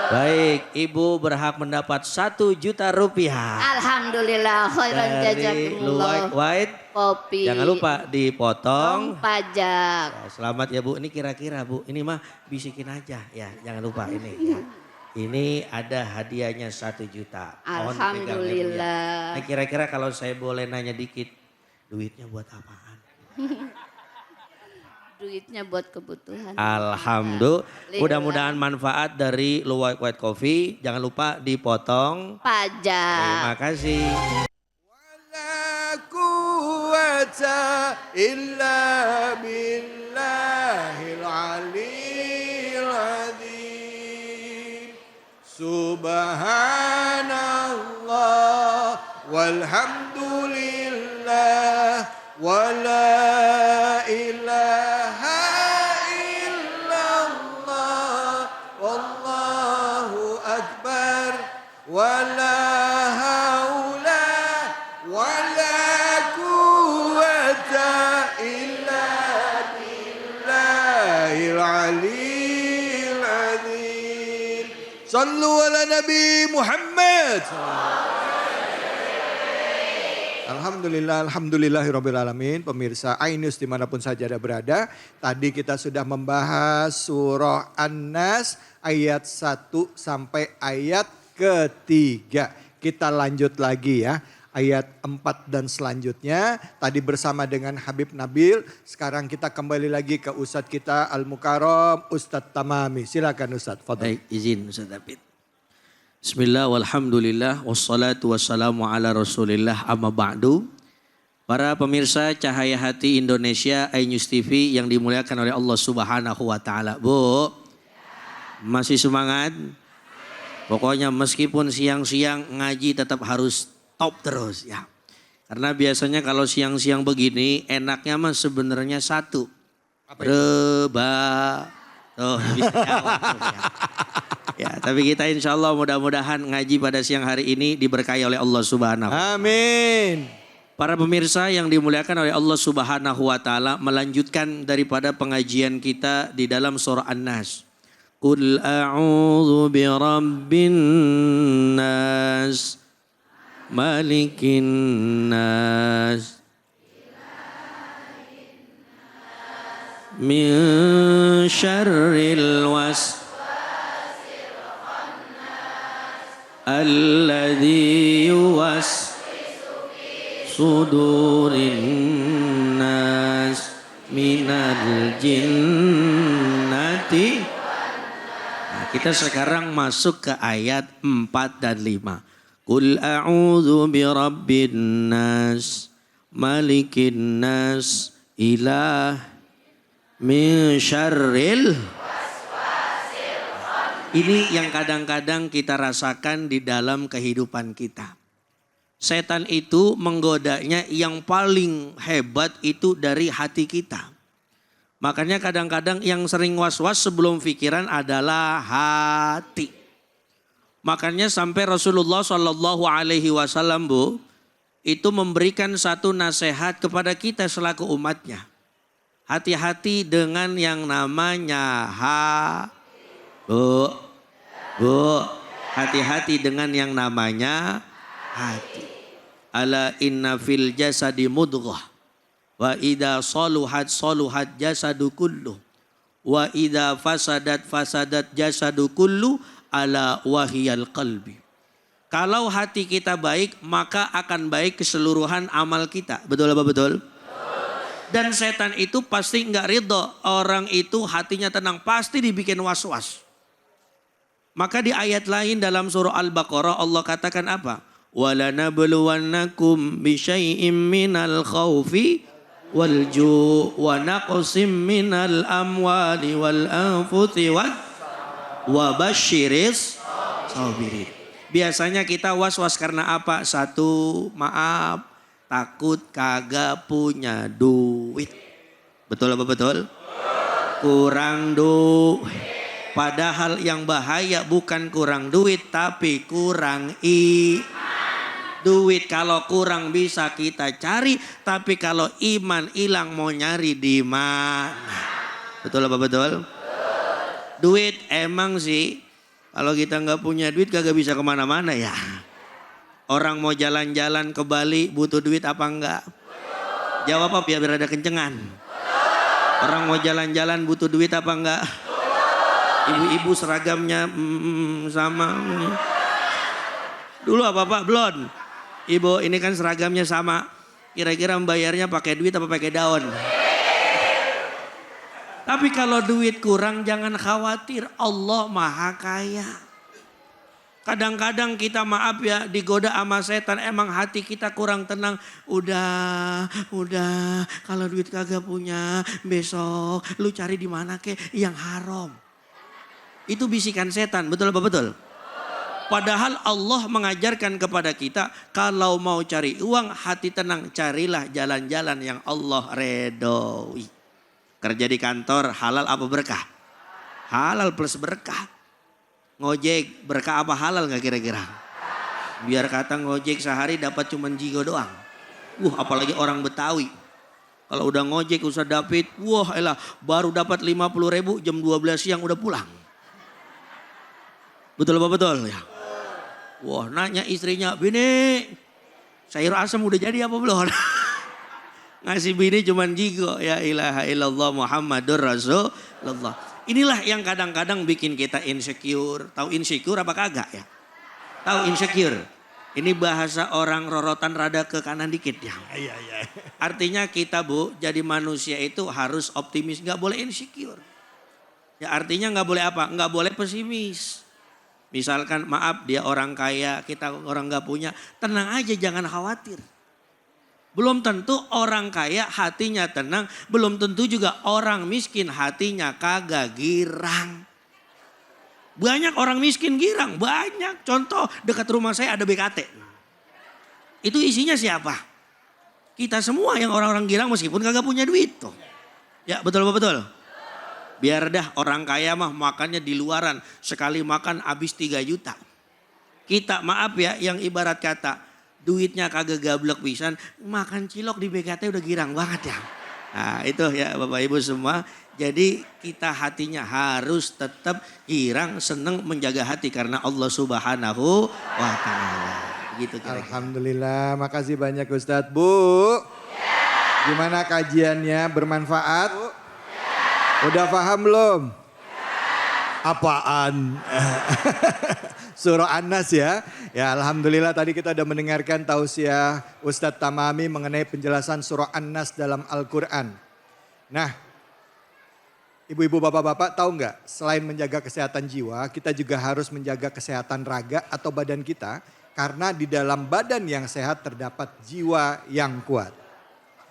Baik, Ibu berhak mendapat 1 juta rupiah. Alhamdulillah khairan Dari jazakumullah. White Kopi. Jangan lupa dipotong pajak. Ya, selamat ya Bu, ini kira-kira Bu, ini mah bisikin aja ya, jangan lupa ini ya. Ini ada hadiahnya 1 juta. Mohon dipegang ya, Bu, ya. Alhamdulillah. Nah, kira-kira kalau saya boleh nanya dikit, duitnya buat apaan? Duitnya buat kebutuhan. Alhamdulillah. Mudah-mudahan manfaat dari Luwak White Coffee. Jangan lupa dipotong Pajak. Terima kasih. Wala quwwata illa billahil aliyyil azim. Subhanallah walhamdulillah wala ilaha illallah wallahu akbar wala haula wala quwwata illa billahil aliyyil azim. Sallu ala Nabi Muhammad. Alhamdulillahirrabbilalamin. Pemirsa Ainus dimanapun saja Anda berada. Tadi kita sudah membahas surah An-Nas ayat 1 sampai ayat ketiga. Kita lanjut lagi ya. ayat 4 dan selanjutnya. Tadi bersama dengan Habib Nabil, sekarang kita kembali lagi ke Ustadz kita Al-Mukarram, Ustadz Tamami. Silakan Ustadz, fadhil. Baik, izin Ustaz David. Bismillah, walhamdulillah, wassalatu wassalamu ala rasulillah, amma ba'du. Para pemirsa Cahaya Hati Indonesia, iNews TV yang dimuliakan oleh Allah Subhanahu wa Ta'ala. Bu, masih semangat? Pokoknya meskipun siang-siang ngaji tetap harus top terus ya. Karena biasanya kalau siang-siang begini enaknya mah sebenarnya satu. Reba. Tuh bisa jawab tuh ya. Ya, tapi kita insya Allah mudah-mudahan ngaji pada siang hari ini diberkahi oleh Allah Subhanahu. Amin. Para pemirsa yang dimuliakan oleh Allah Subhanahu wa Ta'ala, melanjutkan daripada pengajian kita di dalam surah An-Nas. Qul a'udzu birabbin nas, malikin nas, min syarril alladzi sudurin nas minal jinnati. Nah, kita sekarang masuk ke ayat 4 dan 5. Qul a'udzu birabbin nas, malikin nas, ilah min syarril. Ini yang kadang-kadang kita rasakan di dalam kehidupan kita. Setan itu menggodanya yang paling hebat itu dari hati kita. Makanya kadang-kadang yang sering was-was sebelum pikiran adalah hati. Makanya sampai Rasulullah SAW Bu, itu memberikan satu nasihat kepada kita selaku umatnya. Hati-hati dengan yang namanya Bu, hati-hati dengan yang namanya hati. Ala inna fil jasadi mudghah, wa idza saluhat jasadu kullu, wa idza fasadat jasadu kullu, ala wahiyal qalbi. Kalau hati kita baik, maka akan baik keseluruhan amal kita. Betul apa betul? Dan setan itu pasti enggak ridho orang itu hatinya tenang, pasti dibikin was-was. Maka di ayat lain dalam surah Al-Baqarah Allah katakan apa? وَلَنَبْلُوَنَّكُمْ بِشَيْءٍ مِّنَ الْخَوْفِ وَالْجُوعِ وَنَقْصٍ مِّنَ الْأَمْوَالِ وَالْأَنفُسِ وَبَشِّرِ الصَّابِرِينَ. Biasanya kita was-was karena apa? Satu, maaf, takut kagak punya duit. Betul apa betul? Kurang duit. Padahal yang bahaya bukan kurang duit tapi kurang duit. Kalau kurang bisa kita cari, tapi kalau iman hilang mau nyari di mana? Betul apa betul? Duit emang sih kalau kita nggak punya duit kagak bisa kemana-mana ya. Orang mau jalan-jalan ke Bali butuh duit apa enggak? Jawab apa biar ada kencengan. Orang mau jalan-jalan butuh duit apa enggak? Ibu-ibu seragamnya sama. Dulu apa Pak? Blon. Ibu ini kan seragamnya sama. Kira-kira membayarnya pakai duit apa pakai daun? Tapi kalau duit kurang jangan khawatir. Allah maha kaya. Kadang-kadang kita maaf ya digoda sama setan. Emang hati kita kurang tenang. Udah. Kalau duit kagak punya besok lu cari di mana kek yang haram. Itu bisikan setan, betul apa betul? Padahal Allah mengajarkan kepada kita kalau mau cari uang hati tenang, carilah jalan-jalan yang Allah redoi. Kerja di kantor halal apa berkah? Halal plus berkah. Ngojek berkah apa halal gak kira-kira? Biar kata ngojek sehari dapat cuman jigo doang. Apalagi orang Betawi. Kalau udah ngojek Ustaz David, baru dapat 50.000 jam 12 siang udah pulang. Betul apa betul ya? Nanya istrinya, bini sayur asam udah jadi apa belum? Ngasih bini cuman jigo, ya ilaha illallah Muhammadur Rasulullah. Inilah yang kadang-kadang bikin kita insecure. Tahu insecure apa kagak ya? Tahu insecure? Ini bahasa orang rorotan rada ke kanan dikit ya. Iya, iya. Artinya kita Bu, jadi manusia itu harus optimis, nggak boleh insecure. Ya artinya nggak boleh apa? Nggak boleh pesimis. Misalkan maaf dia orang kaya, kita orang nggak punya, tenang aja jangan khawatir. Belum tentu orang kaya hatinya tenang, belum tentu juga orang miskin hatinya kagak girang. Banyak orang miskin girang, banyak. Contoh dekat rumah saya ada BKT. Itu isinya siapa? Kita semua yang orang-orang girang meskipun kagak punya duit tuh. Ya betul betul. Biar dah orang kaya mah makannya di luaran. Sekali makan habis 3 juta. Kita maaf ya yang ibarat kata duitnya kagak gablek pisan. Makan cilok di BKT udah girang banget ya. Nah itu ya Bapak Ibu semua. Jadi kita hatinya harus tetap girang, senang menjaga hati karena Allah Subhanahu wa taala. Gitu kira-kira. Alhamdulillah, makasih banyak Ustadz. Bu, gimana kajiannya, bermanfaat? Udah paham belum? Apaan? Surah An-Nas ya. Ya Alhamdulillah tadi kita udah mendengarkan tausiah Ustadz Tamami mengenai penjelasan surah An-Nas dalam Al-Quran. Nah, ibu-ibu, bapak-bapak tahu nggak? Selain menjaga kesehatan jiwa, kita juga harus menjaga kesehatan raga atau badan kita. Karena di dalam badan yang sehat terdapat jiwa yang kuat.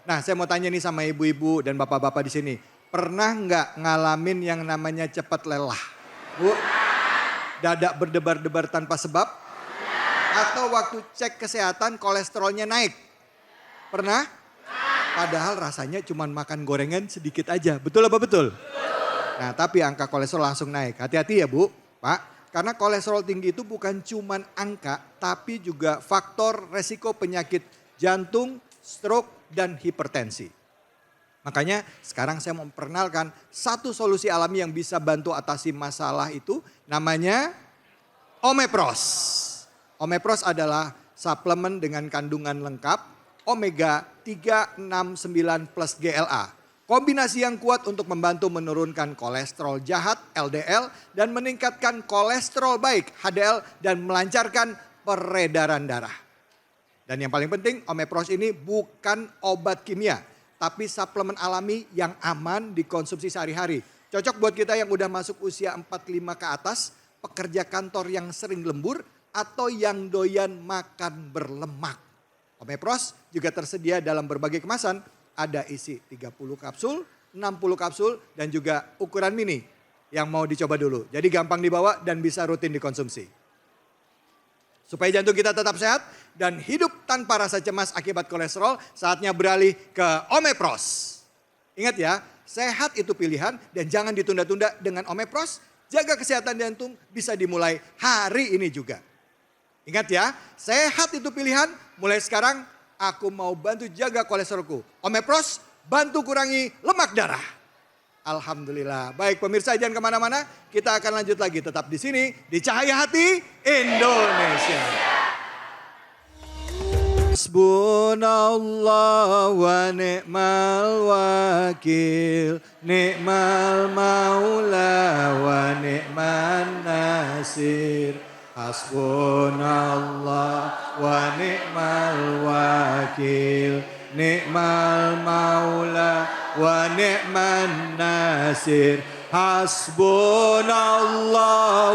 Nah saya mau tanya nih sama ibu-ibu dan bapak-bapak di sini. Pernah nggak ngalamin yang namanya cepat lelah? Bu, dadak berdebar-debar tanpa sebab? Atau waktu cek kesehatan kolesterolnya naik? Pernah? Padahal rasanya cuma makan gorengan sedikit aja. Betul apa betul? Nah tapi angka kolesterol langsung naik. Hati-hati ya Bu, Pak. Karena kolesterol tinggi itu bukan cuma angka, tapi juga faktor resiko penyakit jantung, stroke, dan hipertensi. Makanya sekarang saya mau memperkenalkan satu solusi alami yang bisa bantu atasi masalah itu. Namanya Omepros. Omepros adalah suplemen dengan kandungan lengkap omega 369 plus GLA. Kombinasi yang kuat untuk membantu menurunkan kolesterol jahat LDL dan meningkatkan kolesterol baik HDL dan melancarkan peredaran darah. Dan yang paling penting Omepros ini bukan obat kimia tapi suplemen alami yang aman dikonsumsi sehari-hari. Cocok buat kita yang udah masuk usia 45 ke atas, pekerja kantor yang sering lembur atau yang doyan makan berlemak. Omepros juga tersedia dalam berbagai kemasan. Ada isi 30 kapsul, 60 kapsul, dan juga ukuran mini yang mau dicoba dulu. Jadi gampang dibawa dan bisa rutin dikonsumsi. Supaya jantung kita tetap sehat dan hidup tanpa rasa cemas akibat kolesterol, saatnya beralih ke Omepros. Ingat ya, sehat itu pilihan dan jangan ditunda-tunda dengan Omepros. Jaga kesehatan jantung bisa dimulai hari ini juga. Ingat ya, sehat itu pilihan, mulai sekarang aku mau bantu jaga kolesterolku. Omepros bantu kurangi lemak darah. Alhamdulillah. Baik pemirsa jangan kemana-mana. Kita akan lanjut lagi tetap di sini di Cahaya Hati Indonesia. Hasbunallah wa ni'mal wakil. Ni'mal maula wa ni'man nasir. Hasbunallah wa ni'mal wakil, ni'mal maula wa ni'man nasir. Hasbunallah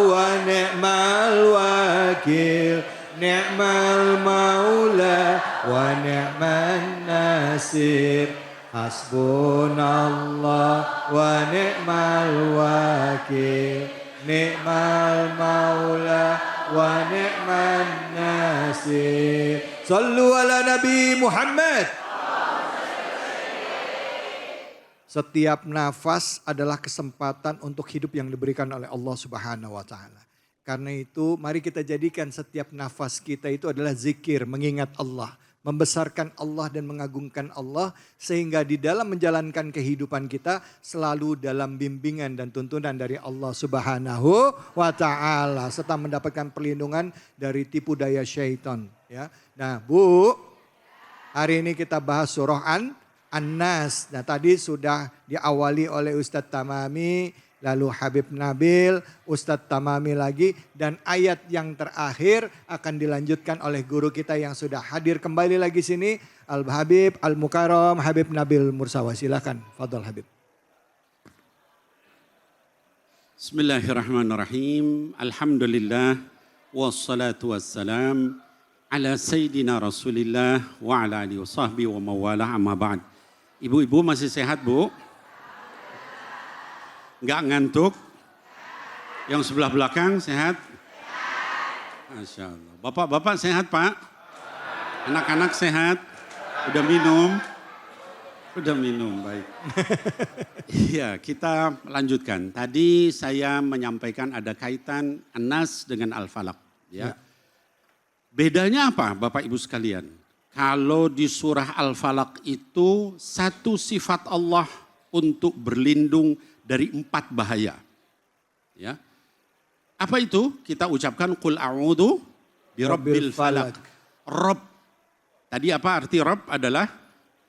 wa ni'mal wakil, ni'mal maula wa ni'man nasir. Hasbunallah wa ni'mal wakil, ni'mal maula wa ni'man nasir. Sallu ala Nabi Muhammad. Setiap nafas adalah kesempatan untuk hidup yang diberikan oleh Allah Subhanahu wa taala. Karena itu mari kita jadikan setiap nafas kita itu adalah zikir, mengingat Allah, membesarkan Allah dan mengagungkan Allah sehingga di dalam menjalankan kehidupan kita selalu dalam bimbingan dan tuntunan dari Allah Subhanahu wa taala serta mendapatkan perlindungan dari tipu daya syaitan ya. Nah, Bu, hari ini kita bahas surah An-Nas. Nah, tadi sudah diawali oleh Ustadz Tamami lalu Habib Nabil, Ustadz Tamami lagi, dan ayat yang terakhir akan dilanjutkan oleh guru kita yang sudah hadir kembali lagi sini, Al-Habib Al-Mukarram Habib Nabil Mursawa. Silakan, fadhol Habib. Bismillahirrahmanirrahim. Alhamdulillah wassalatu wassalam ala sayyidina Rasulillah wa ala alihi wasahbihi wa mawalah amma ba'd. Ibu-ibu masih sehat, Bu? Enggak ngantuk? Yang sebelah belakang sehat? Masya Allah. Bapak-bapak sehat, Pak? Anak-anak sehat? Udah minum? Udah minum, baik. Iya, kita lanjutkan. Tadi saya menyampaikan ada kaitan An-Nas dengan Al-Falaq. Ya. Bedanya apa, Bapak Ibu sekalian? Kalau di surah Al-Falaq itu satu sifat Allah untuk berlindung dari 4 bahaya. Ya. Apa itu? Kita ucapkan qul a'udzu birabbil falaq. Rabb. Tadi apa arti Rabb? Adalah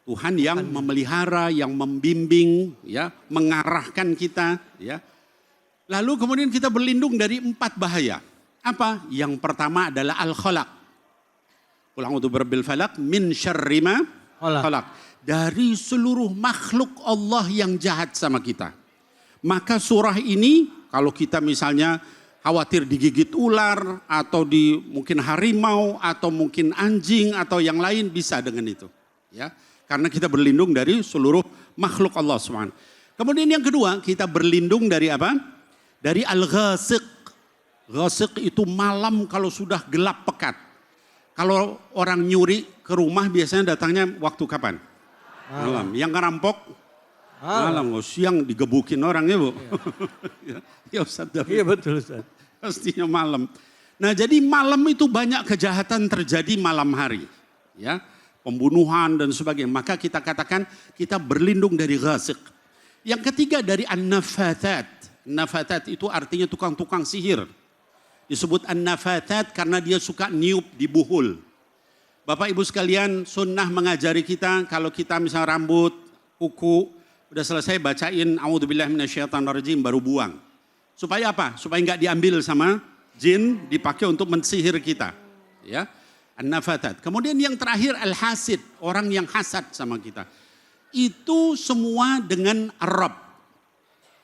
Tuhan yang memelihara, yang membimbing, ya, mengarahkan kita, ya. Lalu kemudian kita berlindung dari 4 bahaya. Apa? Yang pertama adalah al-khalaq. Qul a'udzu birabbil falaq min syarri ma khalaq. Dari seluruh makhluk Allah yang jahat sama kita. Maka surah ini kalau kita misalnya khawatir digigit ular atau mungkin harimau atau mungkin anjing atau yang lain bisa dengan itu. Ya, karena kita berlindung dari seluruh makhluk Allah SWT. Kemudian yang kedua kita berlindung dari apa? Dari al-ghasiq. Ghasiq itu malam kalau sudah gelap pekat. Kalau orang nyuri ke rumah biasanya datangnya waktu kapan? Malam. Yang ngerampok? Malam, siang digebukin orang ya, Bu. Ya Ustaz. Iya betul Ustaz. Pastinya malam. Nah, jadi malam itu banyak kejahatan terjadi malam hari. Ya, pembunuhan dan sebagainya. Maka kita katakan kita berlindung dari ghasiq. Yang ketiga dari an-nafathat. Nafathat itu artinya tukang-tukang sihir. Disebut an-nafathat karena dia suka niup di buhul. Bapak Ibu sekalian, sunnah mengajari kita kalau kita misalnya rambut, kuku, udah selesai bacain a'udzubillahi minasyaitonirrajim baru buang. Supaya apa? Supaya enggak diambil sama jin, dipakai untuk mensihir kita. Ya. An-nafathat. Kemudian yang terakhir al-hasid, orang yang hasad sama kita. Itu semua dengan Rabb.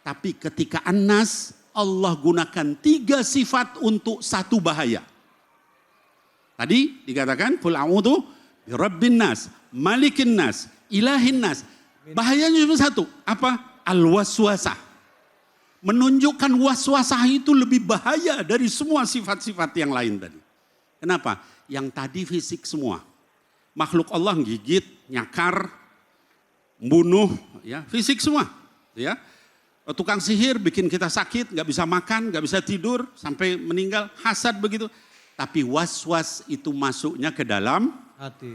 Tapi ketika An-Nas, Allah gunakan 3 sifat untuk 1 bahaya. Tadi dikatakan qul a'udzu birabbin nas, malikin nas, ilahin nas. Bahayanya cuma 1, apa? Al-waswasah. Menunjukkan waswasah itu lebih bahaya dari semua sifat-sifat yang lain tadi. Kenapa? Yang tadi fisik semua. Makhluk Allah gigit, nyakar, membunuh, ya, fisik semua. Ya. Tukang sihir bikin kita sakit, nggak bisa makan, nggak bisa tidur, sampai meninggal, hasad begitu. Tapi waswas itu masuknya ke dalam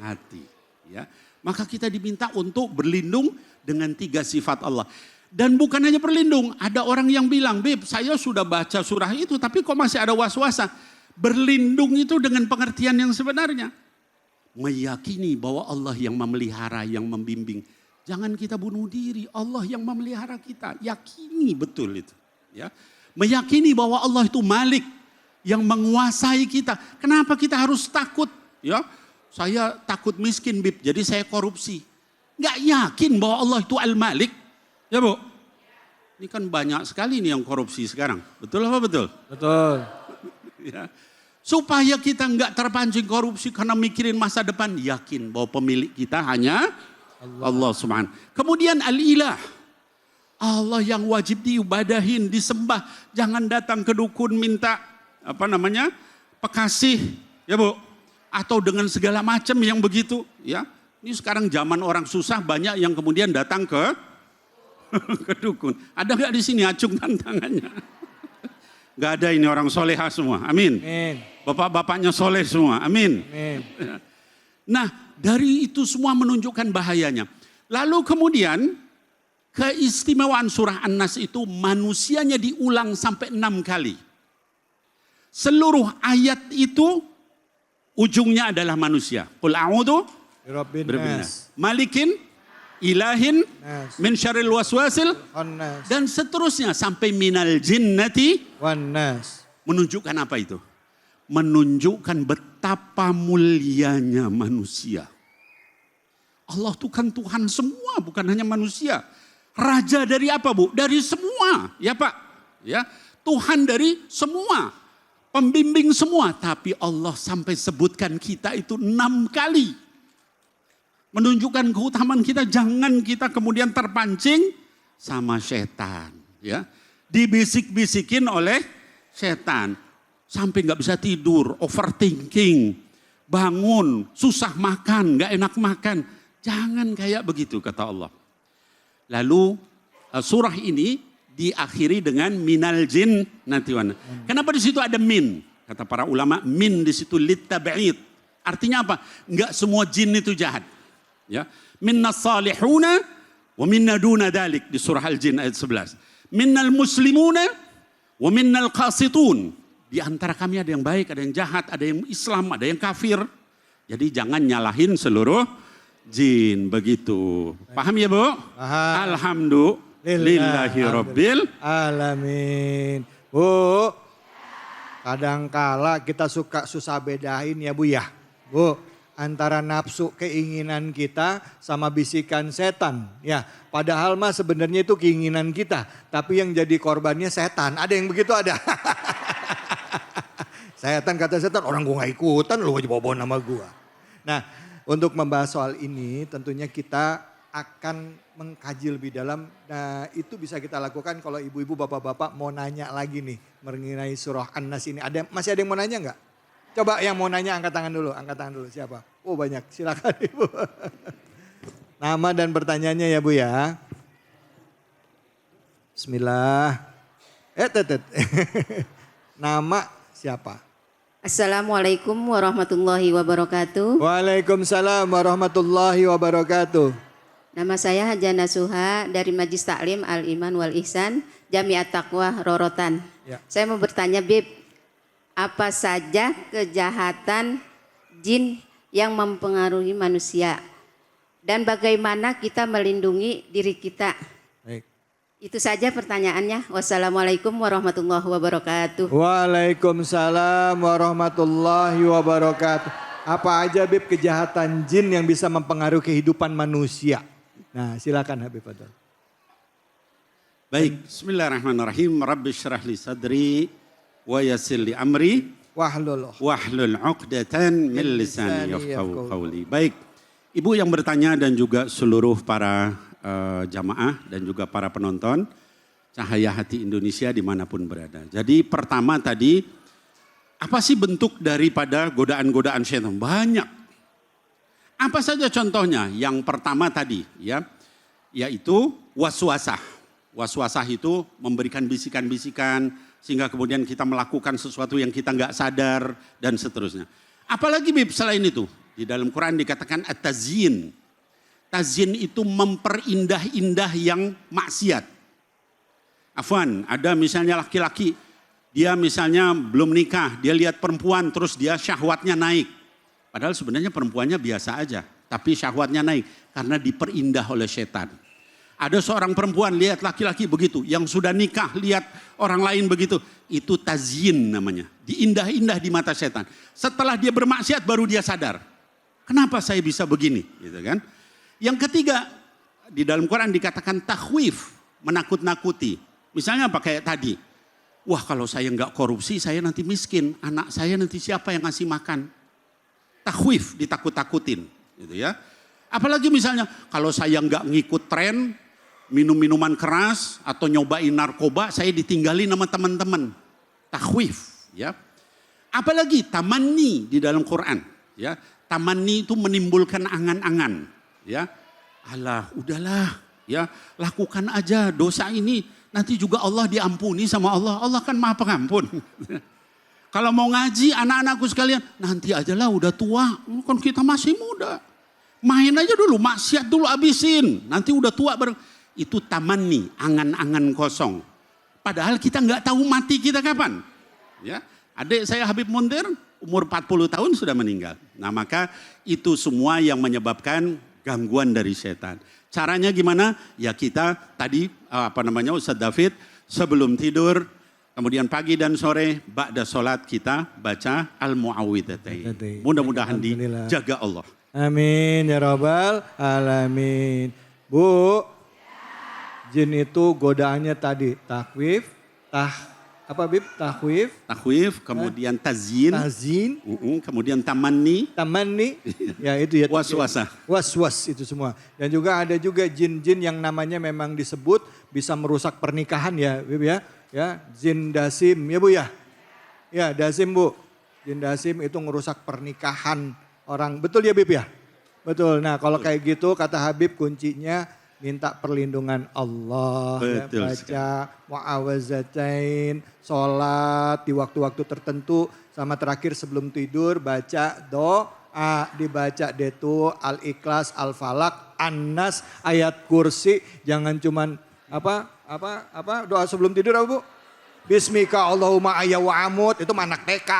hati. Ya. Maka kita diminta untuk berlindung dengan 3 sifat Allah. Dan bukan hanya berlindung, ada orang yang bilang, Bib saya sudah baca surah itu tapi kok masih ada was-wasa. Berlindung itu dengan pengertian yang sebenarnya. Meyakini bahwa Allah yang memelihara, yang membimbing. Jangan kita bunuh diri, Allah yang memelihara kita. Yakini betul itu. Ya. Meyakini bahwa Allah itu Malik yang menguasai kita. Kenapa kita harus takut? Ya. Saya takut miskin, Bib, jadi saya korupsi. Nggak yakin bahwa Allah itu Al-Malik. Ya, Bu? Ini kan banyak sekali nih yang korupsi sekarang. Betul apa betul? Betul. Ya. Supaya kita nggak terpancing korupsi karena mikirin masa depan. Yakin bahwa pemilik kita hanya Allah Subhanahu. Kemudian Al-Ilah. Allah yang wajib diibadahin, disembah. Jangan datang ke dukun minta pekasih. Ya, Bu? Atau dengan segala macam yang begitu, ya. Ini sekarang zaman orang susah banyak yang kemudian datang ke dukun. Ada nggak di sini acungkan tangannya? Nggak ada, ini orang soleha semua, amin. Bapak-bapaknya soleh semua, amin. Nah, dari itu semua menunjukkan bahayanya. Lalu kemudian keistimewaan surah An-Nas itu manusianya diulang sampai 6 kali. Seluruh ayat itu ujungnya adalah manusia. Qul a'udzu birabbin nas, malikin ilahin Nas. min syarril waswasil Khannas. dan seterusnya sampai minal jinnati. Wannas. Menunjukkan apa itu? Menunjukkan betapa mulianya manusia. Allah itu kan Tuhan semua, bukan hanya manusia. Raja dari apa, Bu? Dari semua, ya Pak. Ya, Tuhan dari semua. Pembimbing semua, tapi Allah sampai sebutkan kita itu 6 kali. Menunjukkan keutamaan kita, jangan kita kemudian terpancing sama setan. Ya, dibisik-bisikin oleh setan. Sampai nggak bisa tidur, overthinking, bangun, susah makan, nggak enak makan. Jangan kayak begitu kata Allah. Lalu surah ini diakhiri dengan minal jin nanti wana. Kenapa di situ ada min? Kata para ulama, min di situ litab'id. Artinya apa? Enggak semua jin itu jahat. Ya. Minnas salihuna wa minna duna dalik di surah Al-Jin ayat 11. Minnal muslimuna wa minnal qasitun. Di antara kami ada yang baik, ada yang jahat, ada yang Islam, ada yang kafir. Jadi jangan nyalahin seluruh jin begitu. Paham ya, Bu? Paham. Alhamdulillahi rabbil alamin. Bu, kadangkala kita suka susah bedain ya Bu ya. Bu, antara nafsu keinginan kita sama bisikan setan. Ya, padahal mah sebenarnya itu keinginan kita. Tapi yang jadi korbannya setan. Ada yang begitu ada. Setan kata setan, orang gua gak ikutan, lu aja bawa nama gua. Nah, untuk membahas soal ini tentunya kita akan mengkaji lebih dalam. Nah, itu bisa kita lakukan kalau ibu-ibu, bapak-bapak mau nanya lagi nih mengenai surah An-Nas ini. Masih ada yang mau nanya nggak? Coba yang mau nanya angkat tangan dulu, siapa? Oh banyak, silakan Ibu. Nama dan pertanyaannya ya Bu ya. Bismillah. Nama siapa? Assalamualaikum warahmatullahi wabarakatuh. Waalaikumsalam warahmatullahi wabarakatuh. Nama saya Hajana Suha dari Majlis Taklim Al-Iman Wal Ihsan, Jamiat Taqwa Rorotan. Ya. Saya mau bertanya, Bib, apa saja kejahatan jin yang mempengaruhi manusia? Dan bagaimana kita melindungi diri kita? Baik. Itu saja pertanyaannya. Wassalamualaikum warahmatullahi wabarakatuh. Waalaikumsalam warahmatullahi wabarakatuh. Apa aja Bib kejahatan jin yang bisa mempengaruhi kehidupan manusia? Nah silakan Habib Fadl. Baik, bismillahirrahmanirrahim. Rabbi syrah li sadri wa yassir li amri Wahlul. wahlul 'uqdatan min lisani yafqahu qawli. Baik, Ibu yang bertanya dan juga seluruh para jamaah dan juga para penonton Cahaya Hati Indonesia dimanapun berada. Jadi pertama tadi, apa sih bentuk daripada godaan-godaan syaitan? Banyak. Apa saja contohnya? Yang pertama tadi ya, yaitu waswasah. Waswasah itu memberikan bisikan-bisikan sehingga kemudian kita melakukan sesuatu yang kita nggak sadar dan seterusnya. Apalagi Bib selain itu? Di dalam Quran dikatakan at-tazyin. Tazyin itu memperindah-indah yang maksiat. Afwan, ada misalnya laki-laki, dia misalnya belum nikah, dia lihat perempuan terus dia syahwatnya naik. Padahal sebenarnya perempuannya biasa aja, tapi syahwatnya naik karena diperindah oleh setan. Ada seorang perempuan lihat laki-laki begitu, yang sudah nikah lihat orang lain begitu. Itu tazyin namanya, diindah-indah di mata setan. Setelah dia bermaksiat baru dia sadar. Kenapa saya bisa begini? Gitu kan? Yang ketiga, di dalam Quran dikatakan takhwif, menakut-nakuti. Misalnya apa kayak tadi, wah kalau saya nggak korupsi saya nanti miskin, anak saya nanti siapa yang ngasih makan? Takhwif, ditakut-takutin, gitu ya. Apalagi misalnya kalau saya nggak ngikut tren, minum minuman keras atau nyobain narkoba, saya ditinggalin sama teman-teman. Takhwif, ya. Apalagi tamanni di dalam Quran, ya. Tamanni itu menimbulkan angan-angan, ya. Alah, udahlah, ya, lakukan aja dosa ini, nanti juga Allah diampuni sama Allah. Allah kan Maha Pengampun. Kalau mau ngaji anak-anakku sekalian, nanti ajalah udah tua, kan kita masih muda. Main aja dulu, maksiat dulu abisin, nanti udah tua bareng. Itu tamanni, angan-angan kosong. Padahal kita nggak tahu mati kita kapan. Ya, adik saya Habib Muntir umur 40 tahun sudah meninggal. Nah maka itu semua yang menyebabkan gangguan dari setan. Caranya gimana? Ya kita tadi Ustadz David sebelum tidur, kemudian pagi dan sore, ba'da sholat kita baca Al-Mu'awwidhatain. Mudah-mudahan dijaga Allah. Amin ya rabbal alamin. Bu, jin itu godaannya tadi takwif, takhwif, kemudian tazyin, kemudian tamanni, ya itu ya. waswas itu semua. Dan juga ada juga jin-jin yang namanya memang disebut bisa merusak pernikahan ya, Bib ya. Ya, jin dasim ya Bu ya. Ya, dasim Bu. Jin dasim itu merusak pernikahan orang. Betul ya Bib ya? Betul. Nah, kalau kayak gitu kata Habib kuncinya minta perlindungan Allah, ya, baca mu'awwazatain, sholat di waktu-waktu tertentu, sama terakhir sebelum tidur baca doa, dibaca detu, al-ikhlas, al-falak, an-nas, ayat kursi, jangan cuman doa sebelum tidur apa Bu? Bismika Allahumma ayya wa amut, itu anak TK.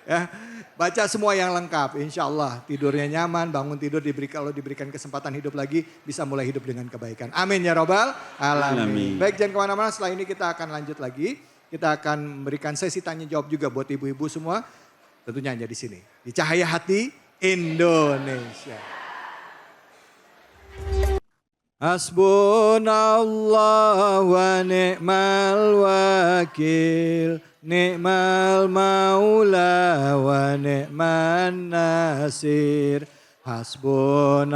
Ya. Baca semua yang lengkap, insya Allah tidurnya nyaman, bangun tidur kalau diberikan kesempatan hidup lagi bisa mulai hidup dengan kebaikan. Amin ya robbal alamin. Baik, jangan kemana-mana, setelah ini kita akan lanjut lagi. Kita akan memberikan sesi tanya jawab juga buat ibu-ibu semua. Tentunya hanya di sini, di Cahaya Hati Indonesia. Hasbunallah wa ni'mal wakil. Ni'mal maula wa ni'man nasir. Hasbunallah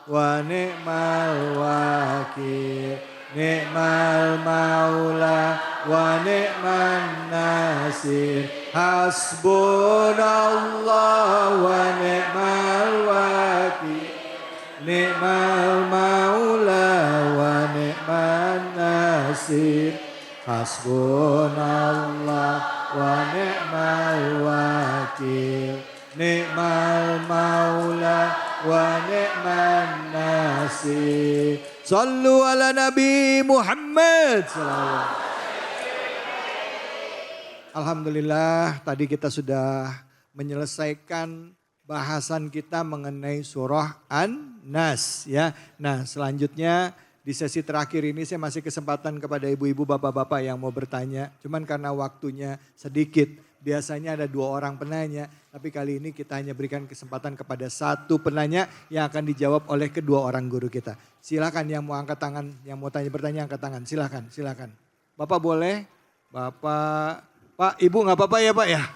wa ni'mal wakil. Ni'mal maula wa ni'man nasir. Hasbunallah wa ni'mal wakil. Ni'mal maula wa ni'man nasir. Hasbunallah wa ni'mal wakil. Ni'mal maula wa ni'man nasir. Sallu ala Nabi Muhammad. Alhamdulillah, tadi kita sudah menyelesaikan bahasan kita mengenai surah An-Nas ya. Nah, selanjutnya di sesi terakhir ini saya masih kesempatan kepada ibu-ibu, bapak-bapak yang mau bertanya. Cuman karena waktunya sedikit, biasanya ada 2 orang penanya. Tapi kali ini kita hanya berikan kesempatan kepada 1 penanya yang akan dijawab oleh kedua orang guru kita. Silakan yang mau angkat tangan, yang mau bertanya angkat tangan. Silakan. Bapak boleh? Bapak, Pak, Ibu nggak apa-apa ya Pak ya?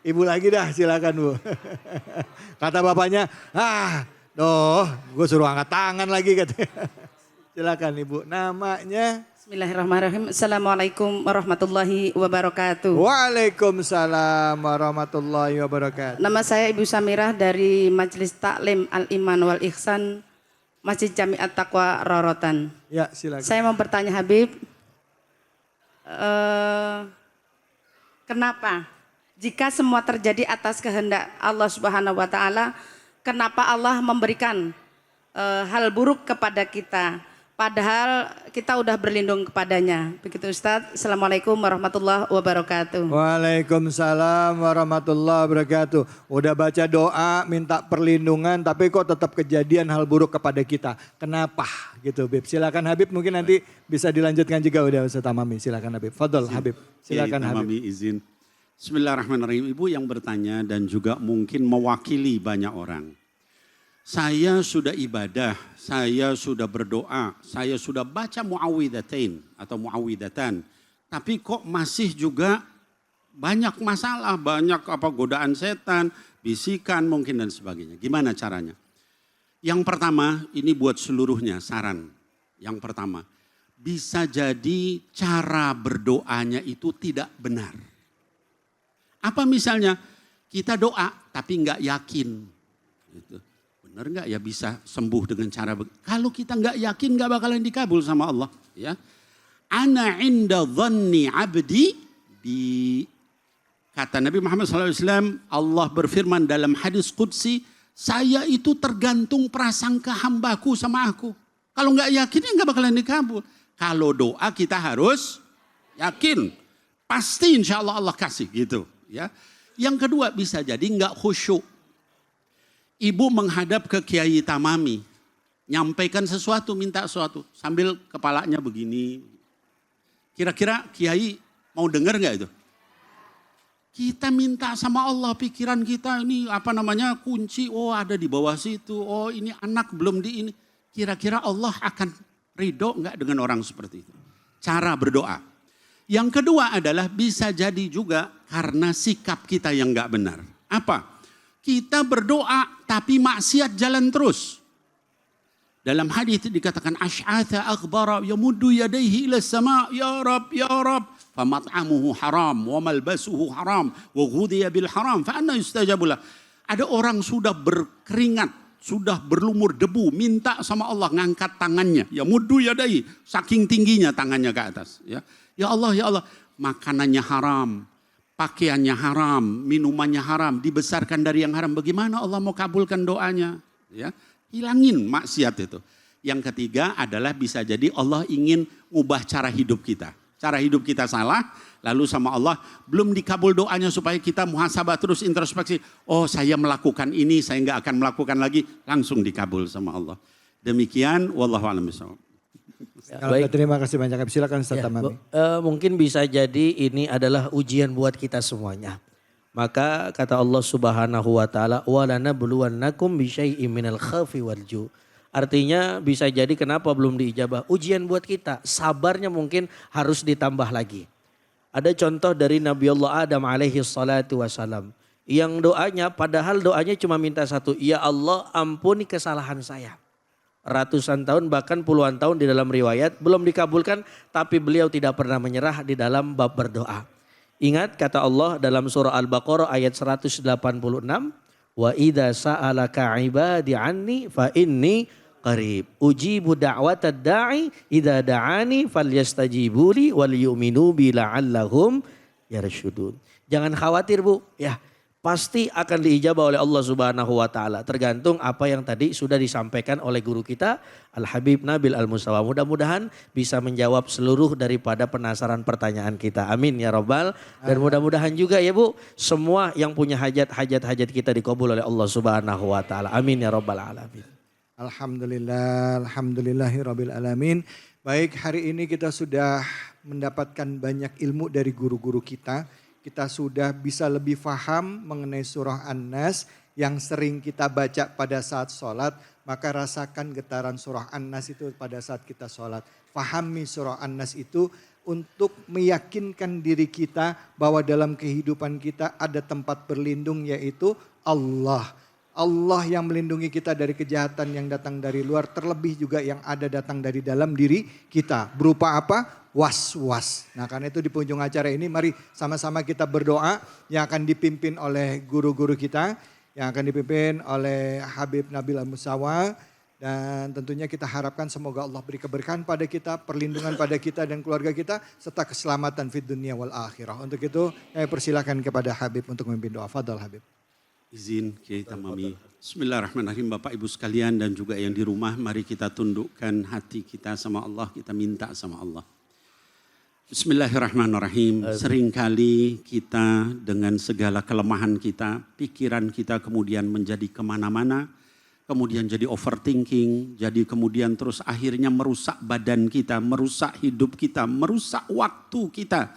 Ibu lagi dah, silakan Bu. Kata bapaknya, gue suruh angkat tangan lagi katanya. Silakan Ibu, namanya? Bismillahirrahmanirrahim. Assalamualaikum warahmatullahi wabarakatuh. Waalaikumsalam warahmatullahi wabarakatuh. Nama saya Ibu Samirah dari Majelis Taklim Al-Iman wal Ihsan Masjid Jamiat Taqwa Rorotan. Ya, silakan. Saya mau bertanya Habib, kenapa jika semua terjadi atas kehendak Allah Subhanahu wa taala, kenapa Allah memberikan hal buruk kepada kita? Padahal kita udah berlindung kepadanya. Begitu Ustadz. Assalamualaikum warahmatullahi wabarakatuh. Waalaikumsalam warahmatullahi wabarakatuh. Udah baca doa, minta perlindungan, tapi kok tetap kejadian hal buruk kepada kita. Kenapa gitu Bib? Silakan Habib, mungkin nanti bisa dilanjutkan juga udah Ustadz Amami. Silakan Habib. Fadol Habib. Silakan ya, Habib. Amami izin. Bismillahirrahmanirrahim. Ibu yang bertanya dan juga mungkin mewakili banyak orang. Saya sudah ibadah, saya sudah berdoa, saya sudah baca mu'awwidhatain atau mu'awwidhatan. Tapi kok masih juga banyak masalah, banyak godaan setan, bisikan mungkin dan sebagainya. Gimana caranya? Yang pertama, ini buat seluruhnya saran. Yang pertama, bisa jadi cara berdoanya itu tidak benar. Apa misalnya? Kita doa tapi nggak yakin. Gitu. Benar nggak ya bisa sembuh dengan cara kalau kita nggak yakin nggak bakalan dikabul sama Allah. Ya, ana inda dhanni abdi kata Nabi Muhammad SAW, Allah berfirman dalam hadis qudsi, saya itu tergantung prasangka hambaku sama aku. Kalau nggak yakin ya nggak bakalan dikabul. Kalau doa kita harus yakin, pasti insya Allah Allah kasih gitu. Ya, yang kedua bisa jadi nggak khusyuk. Ibu menghadap ke Kiai Tamami, nyampaikan sesuatu, minta sesuatu, sambil kepalanya begini. Kira-kira Kiai mau dengar nggak itu? Kita minta sama Allah, pikiran kita ini kunci, oh ada di bawah situ, oh ini anak belum di ini. Kira-kira Allah akan ridho nggak dengan orang seperti itu? Cara berdoa. Yang kedua adalah bisa jadi juga karena sikap kita yang nggak benar. Apa? Kita berdoa tapi maksiat jalan terus. Dalam hadis dikatakan asy'atha aghbara yamuddu yadayhi ila sama ya Rab famat'amuhu haram wa malbasuhu haram wa ghudhiya bil haram fa anna yustajabu lah. Ada orang sudah berkeringat, sudah berlumur debu, minta sama Allah ngangkat tangannya, yamuddu yadayhi, saking tingginya tangannya ke atas, ya. Ya Allah, makanannya haram, pakaiannya haram, minumannya haram, dibesarkan dari yang haram. Bagaimana Allah mau kabulkan doanya? Ya, hilangin maksiat itu. Yang ketiga adalah bisa jadi Allah ingin ubah cara hidup kita. Cara hidup kita salah, lalu sama Allah belum dikabul doanya supaya kita muhasabah terus introspeksi. Oh saya melakukan ini, saya nggak akan melakukan lagi. Langsung dikabul sama Allah. Demikian, wallahu a'lam bishawab. Baik. Terima kasih banyak. Silakan Ustaz Tamami. Mungkin bisa jadi ini adalah ujian buat kita semuanya. Maka kata Allah Subhanahu wa taala, "Wa lanabluwannakum bisyai'im minal khaufi wal ju'." Artinya bisa jadi kenapa belum diijabah? Ujian buat kita, sabarnya mungkin harus ditambah lagi. Ada contoh dari Nabi Allah Adam alaihi salatu wassalam. Yang doanya, padahal doanya cuma minta satu, "Ya Allah ampuni kesalahan saya." Ratusan tahun bahkan puluhan tahun di dalam riwayat belum dikabulkan, tapi beliau tidak pernah menyerah di dalam bab berdoa. Ingat kata Allah dalam surah Al-Baqarah ayat 186, "Wa idza sa'alaka 'ibadi 'anni fa inni qarib ujibu da'watad da'i idza da'ani falyastajibuli wal yu'minu bi la'allahum yarshudun." Jangan khawatir Bu, ya. Pasti akan diijabah oleh Allah Subhanahu wa taala. Tergantung apa yang tadi sudah disampaikan oleh guru kita Al-Habib Nabil Al-Mustafa. Mudah-mudahan bisa menjawab seluruh daripada penasaran pertanyaan kita. Amin ya Rabbal. Dan mudah-mudahan juga ya Bu, semua yang punya hajat kita dikabul oleh Allah Subhanahu wa taala. Amin ya Rabbal alamin. Alhamdulillahirabbil alamin. Baik, hari ini kita sudah mendapatkan banyak ilmu dari guru-guru kita. Kita sudah bisa lebih paham mengenai surah An-Nas yang sering kita baca pada saat sholat. Maka rasakan getaran surah An-Nas itu pada saat kita sholat. Fahami surah An-Nas itu untuk meyakinkan diri kita bahwa dalam kehidupan kita ada tempat berlindung yaitu Allah. Allah yang melindungi kita dari kejahatan yang datang dari luar, terlebih juga yang ada datang dari dalam diri kita. Berupa apa? Was-was. Nah karena itu di penghujung acara ini mari sama-sama kita berdoa yang akan dipimpin oleh guru-guru kita. Yang akan dipimpin oleh Habib Nabil Al-Mustafa. Dan tentunya kita harapkan semoga Allah beri keberkahan pada kita, perlindungan pada kita dan keluarga kita. Serta keselamatan fid dunia wal akhirah. Untuk itu saya persilakan kepada Habib untuk memimpin doa. Fadal Habib. Izin Kiai Tamami. Bismillahirrahmanirrahim Bapak Ibu sekalian dan juga yang di rumah. Mari kita tundukkan hati kita sama Allah. Kita minta sama Allah. Bismillahirrahmanirrahim. Seringkali kita dengan segala kelemahan kita, pikiran kita kemudian menjadi kemana-mana. Kemudian jadi overthinking, jadi kemudian terus akhirnya merusak badan kita, merusak hidup kita, merusak waktu kita.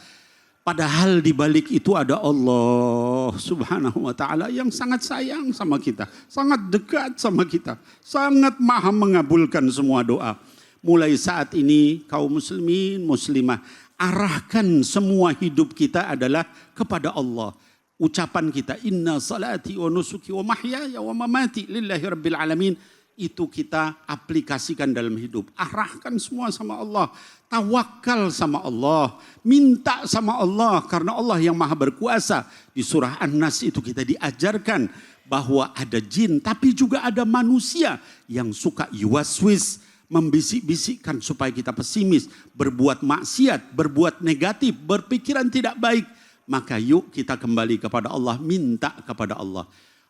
Padahal di balik itu ada Allah Subhanahu wa taala yang sangat sayang sama kita, sangat dekat sama kita, sangat maha mengabulkan semua doa. Mulai saat ini kaum muslimin, muslimah, arahkan semua hidup kita adalah kepada Allah. Ucapan kita inna salati wa nusuki wa mahyaya wa mamati lillahi rabbil alamin. Itu kita aplikasikan dalam hidup. Arahkan semua sama Allah. Tawakal sama Allah. Minta sama Allah. Karena Allah yang maha berkuasa. Di surah An-Nas itu kita diajarkan bahwa ada jin. Tapi juga ada manusia yang suka yuwaswis. Membisik-bisikkan supaya kita pesimis. Berbuat maksiat. Berbuat negatif. Berpikiran tidak baik. Maka yuk kita kembali kepada Allah. Minta kepada Allah.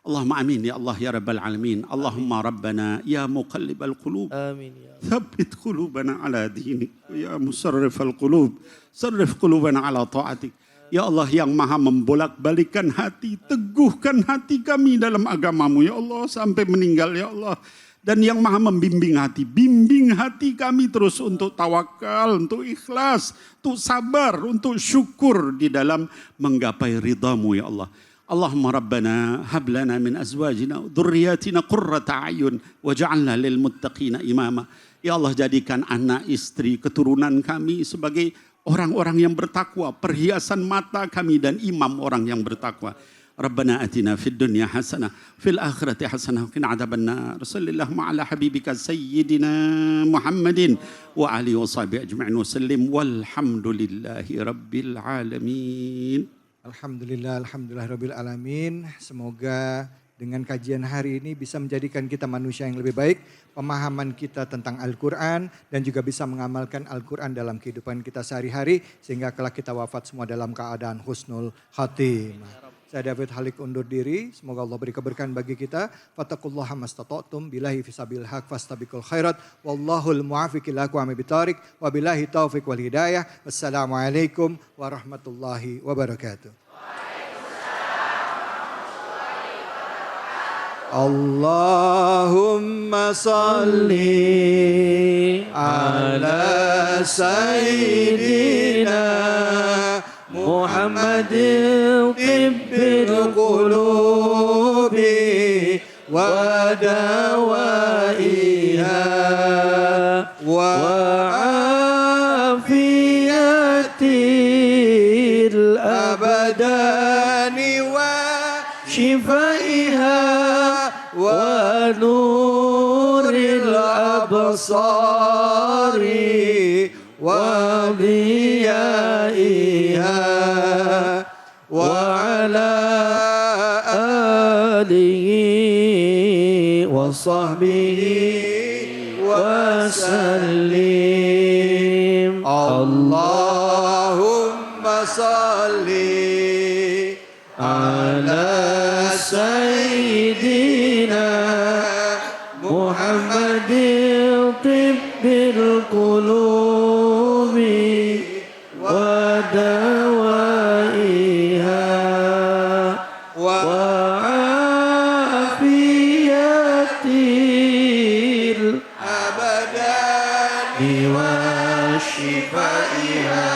Allahumma amin ya Allah ya Rabbal alamin. Allahumma Rabbana ya muqallibal qulub. Amin ya Allah. Thabbit qulubana ala dinik. Ya musarrifal qulub. Sarrif qulubana ala ta'atik. Ya Allah yang maha membolak-balikkan hati, teguhkan hati kami dalam agamamu ya Allah sampai meninggal ya Allah. Dan yang maha membimbing hati, bimbing hati kami terus untuk tawakal, untuk ikhlas, untuk sabar, untuk syukur di dalam menggapai ridhamu ya Allah. Allahumma rabbana hab lana min azwajina wa dhurriyyatina qurrata a'yun waj'alna lil muttaqina imama. Ya Allah jadikan anak, istri, keturunan kami sebagai orang-orang yang bertakwa, perhiasan mata kami dan imam orang yang bertakwa. Rabbana atina fid dunya hasanah fil akhirati hasanah wa qina adzabannar. Sallallahu ala habibika sayyidina Muhammadin wa alihi wa sahbihi ajma'in wa sallim walhamdulillahi rabbil alamin. Alhamdulillah, alhamdulillahirabbil alamin. Semoga dengan kajian hari ini bisa menjadikan kita manusia yang lebih baik, pemahaman kita tentang Al-Quran, dan juga bisa mengamalkan Al-Quran dalam kehidupan kita sehari-hari, sehingga kelak kita wafat semua dalam keadaan husnul khatimah. Saya David Halik undur diri, semoga Allah beri keberkahan bagi kita. Fattaqullaha mastata'tum, billahi fisabil haq fastabiqul khairat, wallahul muwaffiq ila aqwamit thoriq, wabillahi taufiq wal hidayah. Wassalamualaikum warahmatullahi wabarakatuh. Allahumma salli ala sayyidina Muhammadin tibbil qulubi wa dawaiha wa afiyatil abadani wa shifaiha wa nuril absari wa diyaiha wa ala alihi wa sahbihi wa sallim. Allahumma salli ala sayyidina Muhammadin tibbil qulubi wa dawaiha wa afiyatil abadani wa shifaiha